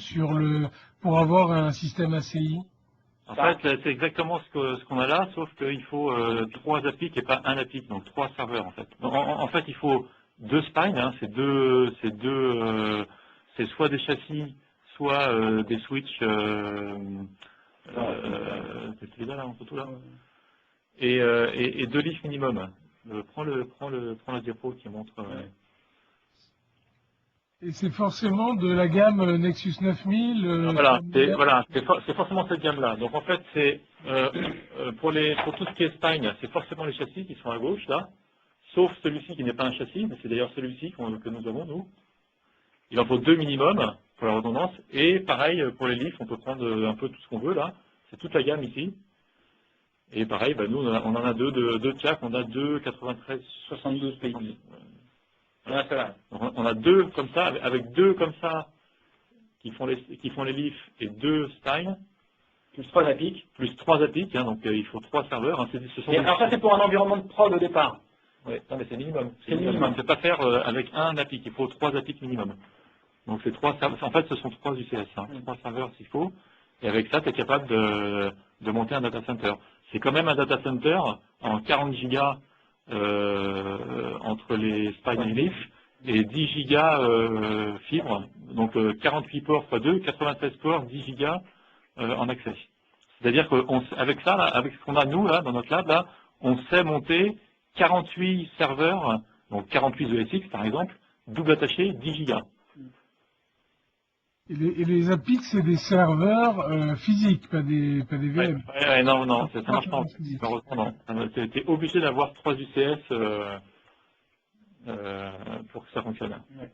pour avoir un système ACI? En fait, c'est exactement ce qu'on a là, sauf qu'il faut 3 APIs et pas un API, donc 3 serveurs en fait. En fait, il faut 2 spines, hein, c'est soit des châssis, soit des switches. C'est celui-là, là, en photo là. Et 2 leafs minimum. Prends la diapo qui montre. Et c'est forcément de la gamme Nexus 9000. C'est forcément cette gamme-là. Donc en fait, c'est pour tout ce qui est spine, c'est forcément les châssis qui sont à gauche là, sauf celui-ci qui n'est pas un châssis, mais c'est d'ailleurs celui-ci que nous avons nous. Il en faut 2 minimum pour la redondance. Et pareil pour les leafs, on peut prendre un peu tout ce qu'on veut là. C'est toute la gamme ici. Et pareil, nous on en a deux de chaque, on a 2,93, 72 pays. Voilà, ça va. On a 2 comme ça, avec 2 comme ça qui font les leafs et 2 spines. Plus 3 APIs. Plus 3 APIs, hein, donc il faut 3 serveurs. Hein, alors ça c'est pour un environnement de prod au départ. Oui, non mais c'est minimum. C'est minimum. On ne peut pas faire avec un API, il faut 3 APIs minimum. Donc c'est 3 serveurs. En fait, ce sont 3 UCS, hein, 3 serveurs s'il faut. Et avec ça, tu es capable de monter un data center. C'est quand même un data center en 40 gigas entre les spines et les leafs et 10 gigas fibres. Donc 48 ports x 2, 93 ports, 10 gigas en accès. C'est-à-dire qu'avec ça, là, avec ce qu'on a nous là dans notre lab là, on sait monter 48 serveurs, donc 48 ESX par exemple, double attaché, 10 gigas. Et les APIs, c'est des serveurs physiques, pas des VM. Non, ça marche pas. Malheureusement, non. Tu es obligé d'avoir 3 UCS pour que ça fonctionne. Ouais.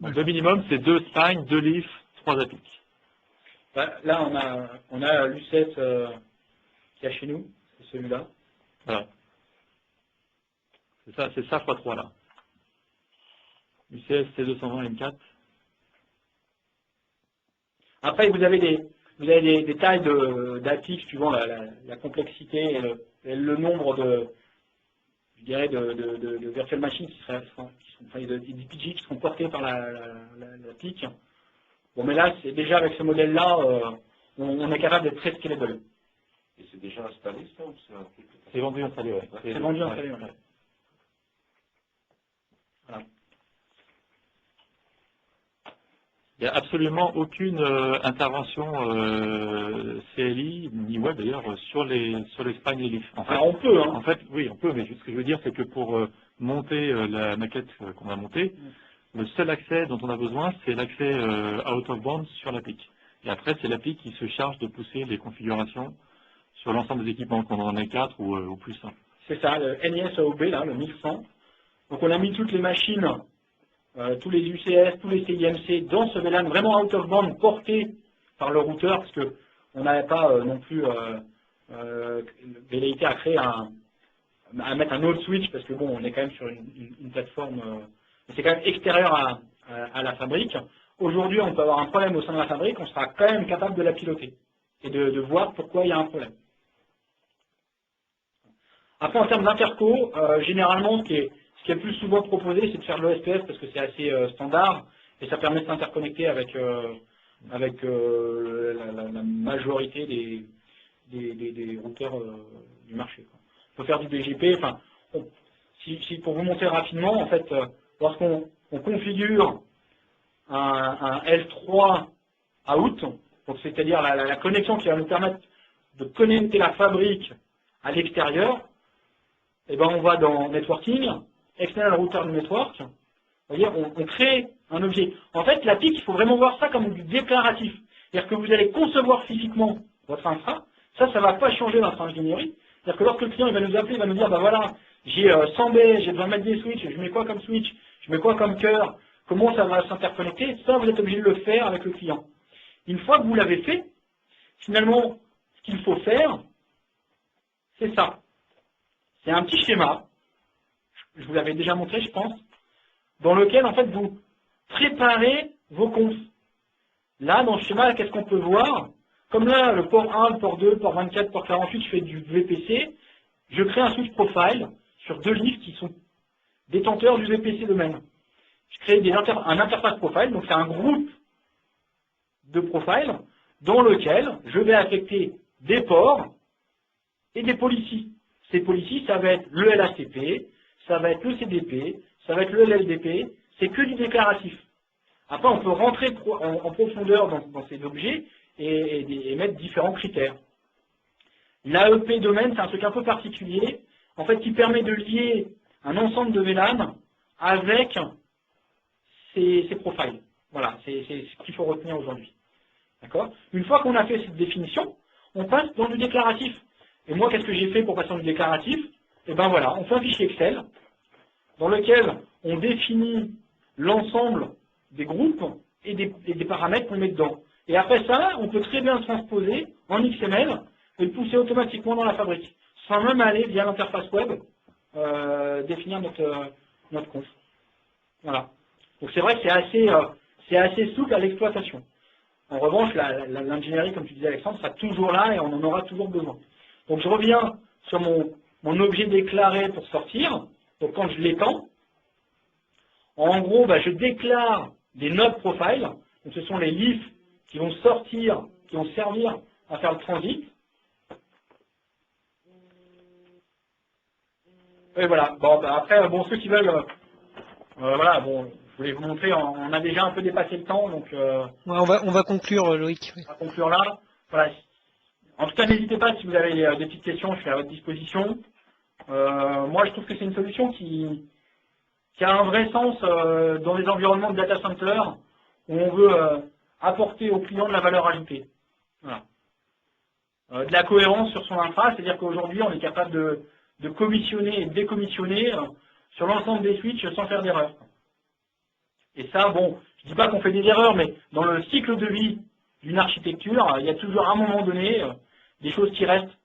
Donc, le minimum, c'est 2 spines, 2 leafs, 3 APIs. Là, on a l'UCS qui est chez nous, c'est celui-là. Voilà. C'est ça x3 là. UCS C220 M4. Après, vous avez des tailles d'APIs suivant la complexité et le nombre de virtual machines qui sont des PG qui sont portés par la PIC. Bon, mais là, c'est déjà avec ce modèle-là, on est capable d'être très scalable. Et c'est déjà installé, ça, ou c'est un truc? C'est vendu installé, oui. C'est vendu installé, oui. Voilà. Il n'y a absolument aucune intervention CLI, ni web d'ailleurs, sur les spines et les leafs. En fait, alors on peut, hein. En fait, oui, on peut, mais ce que je veux dire, c'est que pour monter la maquette qu'on a montée, le seul accès dont on a besoin, c'est l'accès out of band sur la PIC. Et après, c'est la PIC qui se charge de pousser les configurations sur l'ensemble des équipements, qu'on en ait 4 ou plus simple. C'est ça, le NIS AOB, là, le 1100. Donc on a mis toutes les machines, tous les UCS, tous les CIMC dans ce VLAN vraiment out of band porté par le routeur, parce que on n'avait pas non plus velléité à créer à mettre un autre switch, parce que bon, on est quand même sur une plateforme, c'est quand même extérieur à la fabrique. Aujourd'hui, on peut avoir un problème au sein de la fabrique, on sera quand même capable de la piloter et de voir pourquoi il y a un problème. Après, en termes d'interco, généralement, ce qui est le plus souvent proposé, c'est de faire de l'OSPF parce que c'est assez standard et ça permet de s'interconnecter avec la majorité des routeurs du marché, quoi. On peut faire du BGP. Enfin, pour vous montrer rapidement, en fait, lorsqu'on configure un L3 out, c'est-à-dire la connexion qui va nous permettre de connecter la fabrique à l'extérieur, et ben on va dans Networking, External Router Network, vous voyez, on crée un objet. En fait, la PIC, il faut vraiment voir ça comme du déclaratif. C'est-à-dire que vous allez concevoir physiquement votre infra, ça ne va pas changer notre ingénierie. C'est-à-dire que lorsque le client il va nous appeler, il va nous dire, bah voilà, j'ai 100 baies, j'ai besoin de mettre des switches, je mets quoi comme switch, je mets quoi comme cœur, comment ça va s'interconnecter, ça vous êtes obligé de le faire avec le client. Une fois que vous l'avez fait, finalement, ce qu'il faut faire, c'est ça. C'est un petit schéma, je vous l'avais déjà montré, je pense, dans lequel, en fait, vous préparez vos confs. Là, dans ce schéma, qu'est-ce qu'on peut voir? Comme là, le port 1, le port 2, le port 24, le port 48, je fais du VPC, je crée un switch profile sur 2 leafs qui sont détenteur du VPC domaine. Je crée un interface profile, donc c'est un groupe de profiles dans lequel je vais affecter des ports et des policies. Ces policies, ça va être le LHCP, ça va être le CDP, ça va être le LLDP, c'est que du déclaratif. Après, on peut rentrer en profondeur dans ces objets et mettre différents critères. L'AEP domaine, c'est un truc un peu particulier, en fait, qui permet de lier un ensemble de VLAN avec ces profiles. Voilà, c'est ce qu'il faut retenir aujourd'hui. D'accord? Une fois qu'on a fait cette définition, on passe dans du déclaratif. Et moi, qu'est-ce que j'ai fait pour passer dans du déclaratif? Eh bien voilà, on fait un fichier Excel dans lequel on définit l'ensemble des groupes et des paramètres qu'on met dedans. Et après ça, on peut très bien le transposer en XML et le pousser automatiquement dans la fabrique, sans même aller via l'interface web définir notre conf. Voilà. Donc c'est vrai que c'est assez souple à l'exploitation. En revanche, l'ingénierie, comme tu disais Alexandre, sera toujours là et on en aura toujours besoin. Donc je reviens sur mon objet déclaré pour sortir. Donc quand je l'étends, en gros, je déclare des node profiles. Donc ce sont les leafs qui vont sortir, qui vont servir à faire le transit. Et voilà. Bon, après, ceux qui veulent, voilà, bon, je voulais vous montrer, on a déjà un peu dépassé le temps, donc. Ouais, on va conclure, Loïc. On va conclure là. Voilà. En tout cas, n'hésitez pas si vous avez des petites questions, je suis à votre disposition. Moi, je trouve que c'est une solution qui a un vrai sens dans les environnements de data center où on veut apporter aux clients de la valeur ajoutée. Voilà. De la cohérence sur son infra, c'est-à-dire qu'aujourd'hui, on est capable de commissionner et de décommissionner sur l'ensemble des switches sans faire d'erreur. Et ça, bon, je ne dis pas qu'on fait des erreurs, mais dans le cycle de vie d'une architecture, il y a toujours à un moment donné des choses qui restent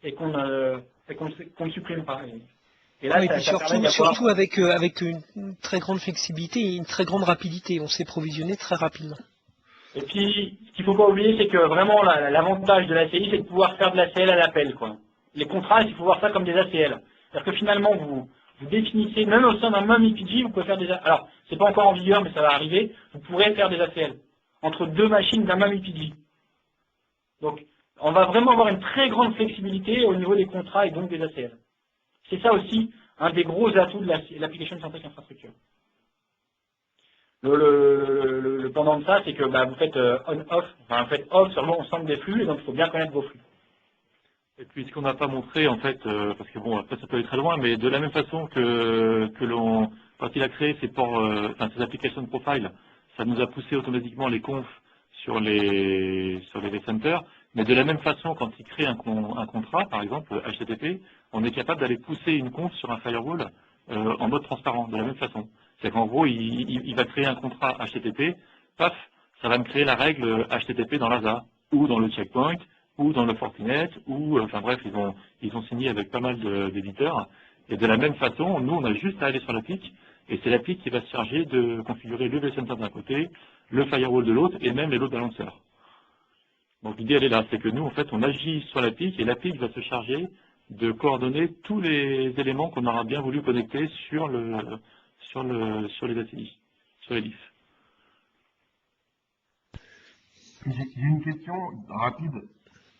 et qu'on ne supprime pas. Et là, oui, ça permet surtout avec une très grande flexibilité et une très grande rapidité. On s'est provisionné très rapidement. Et puis, ce qu'il ne faut pas oublier, c'est que vraiment, l'avantage de l'ACI, c'est de pouvoir faire de l'ACL à l'appel, quoi. Les contrats, il faut voir ça comme des ACL. C'est-à-dire que finalement, vous définissez, même au sein d'un même IPG, vous pouvez faire des ACL. Alors, c'est pas encore en vigueur, mais ça va arriver, vous pourrez faire des ACL entre deux machines d'un même IPG. Donc, on va vraiment avoir une très grande flexibilité au niveau des contrats et donc des ACL. C'est ça aussi un des gros atouts de l'application centrique infrastructure. Le pendant de ça, c'est que vous faites on-off, enfin vous faites off sur l'ensemble des flux, et donc il faut bien connaître vos flux. Et puis ce qu'on n'a pas montré, en fait, parce que bon, après ça peut aller très loin, mais de la même façon que quand il a créé ces ports, ces applications de profile, ça nous a poussé automatiquement les confs sur les vCenter, mais de la même façon, quand il crée un contrat, par exemple HTTP, on est capable d'aller pousser une conf sur un firewall en mode transparent, de la même façon. C'est-à-dire qu'en gros, il va créer un contrat HTTP, paf, ça va me créer la règle HTTP dans l'ASA, ou dans le checkpoint, ou dans le Fortinet, ou, enfin bref, ils ont signé avec pas mal d'éditeurs. Et de la même façon, nous, on a juste à aller sur l'APIC, et c'est l'APIC qui va se charger de configurer le vCenter d'un côté, le firewall de l'autre, et même les load balancers. Donc l'idée, elle est là, c'est que nous, en fait, on agit sur l'APIC, et l'APIC va se charger de coordonner tous les éléments qu'on aura bien voulu connecter sur les ACI, sur les LIF. J'ai une question rapide.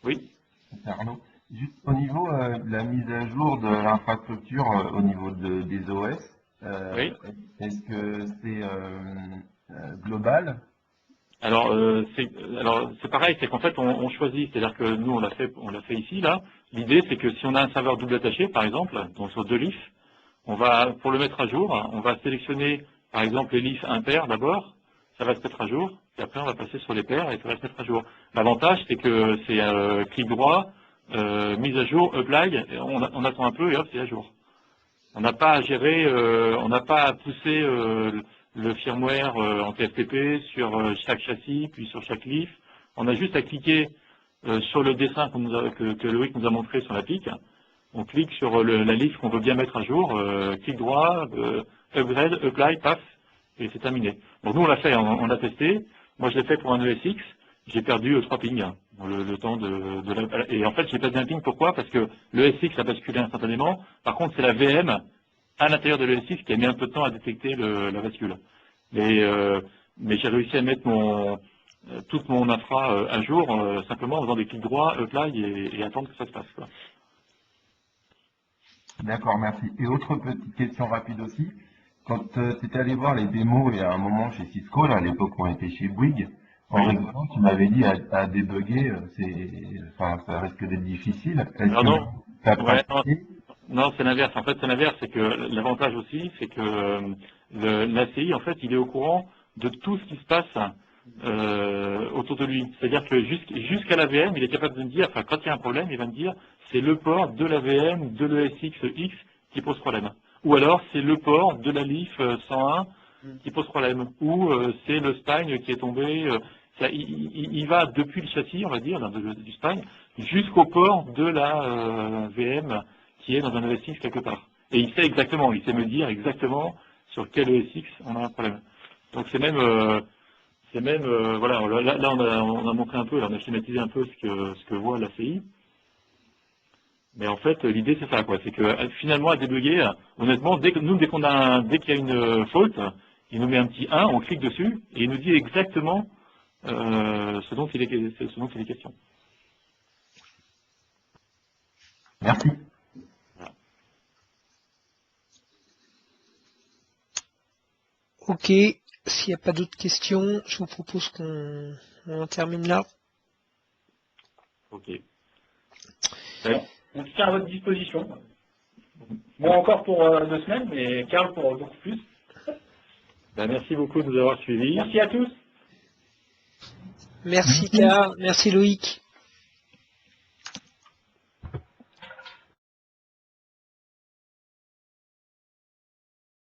Oui. C'est Arnaud. Juste au niveau de la mise à jour de l'infrastructure au niveau des OS, Oui. est-ce que c'est global? Alors c'est pareil, c'est qu'en fait on choisit, c'est-à-dire que nous on l'a fait ici là. L'idée c'est que si on a un serveur double attaché par exemple, donc sur 2 LIF, on va pour le mettre à jour, on va sélectionner par exemple les LIF impairs d'abord, ça va se mettre à jour, et après on va passer sur les pairs et ça va se mettre à jour. L'avantage c'est que c'est clic droit, mise à jour, apply, et on attend un peu et hop c'est à jour. On n'a pas à gérer, on n'a pas à pousser le firmware en TFTP sur chaque châssis, puis sur chaque LIF. On a juste à cliquer sur le dessin que Loïc nous a montré sur la PIC. On clique sur la LIF qu'on veut bien mettre à jour, clic droit, upgrade, apply, paf, et c'est terminé. Donc nous on l'a fait, on l'a testé. Moi je l'ai fait pour un ESX, j'ai perdu 3 pings. Le temps et en fait j'ai perdu un ping, pourquoi? Parce que le ESX a basculé instantanément. Par contre c'est la VM à l'intérieur de l'ESX qui a mis un peu de temps à détecter la bascule. Mais j'ai réussi à mettre toute mon infra à jour simplement en faisant des clics droits, apply et attendre que ça se passe, quoi. D'accord, merci. Et autre petite question rapide aussi. Quand tu étais allé voir les démos il y a un moment chez Cisco, là, à l'époque où on était chez Bouygues, en rigolant, tu m'avais dit à débugger, ça risque d'être difficile. Est-ce Alors que non, tu as ouais, pratiqué? non, c'est l'inverse. En fait, c'est l'inverse, c'est que l'avantage aussi, c'est que l'ACI, en fait, il est au courant de tout ce qui se passe autour de lui. C'est-à-dire que jusqu'à la VM, il est capable de me dire, enfin, quand il y a un problème, il va me dire, c'est le port de la VM, de l'ESX-X qui pose problème. Ou alors, c'est le port de la LIF 101 qui pose problème. Ou c'est le spine qui est tombé. Il va depuis le châssis, on va dire, du spine, jusqu'au port de la VM qui est dans un ESX quelque part. Et il sait exactement, il sait me dire exactement sur quel ESX on a un problème. Donc c'est même, voilà, là on a montré un peu, là, on a schématisé un peu ce que voit l'ACI. Mais en fait, l'idée c'est ça, quoi. C'est que finalement à débugger, honnêtement, dès qu'il y a une faute, il nous met un petit 1, on clique dessus et il nous dit exactement ce dont il est question. Merci. Voilà. Ok, s'il n'y a pas d'autres questions, je vous propose qu'on en termine là. Ok. Bon, on se tient à votre disposition. Moi encore pour 2 semaines, mais Karl pour beaucoup plus. Ben, merci beaucoup de nous avoir suivis. Merci à tous. Merci Karl, merci Loïc.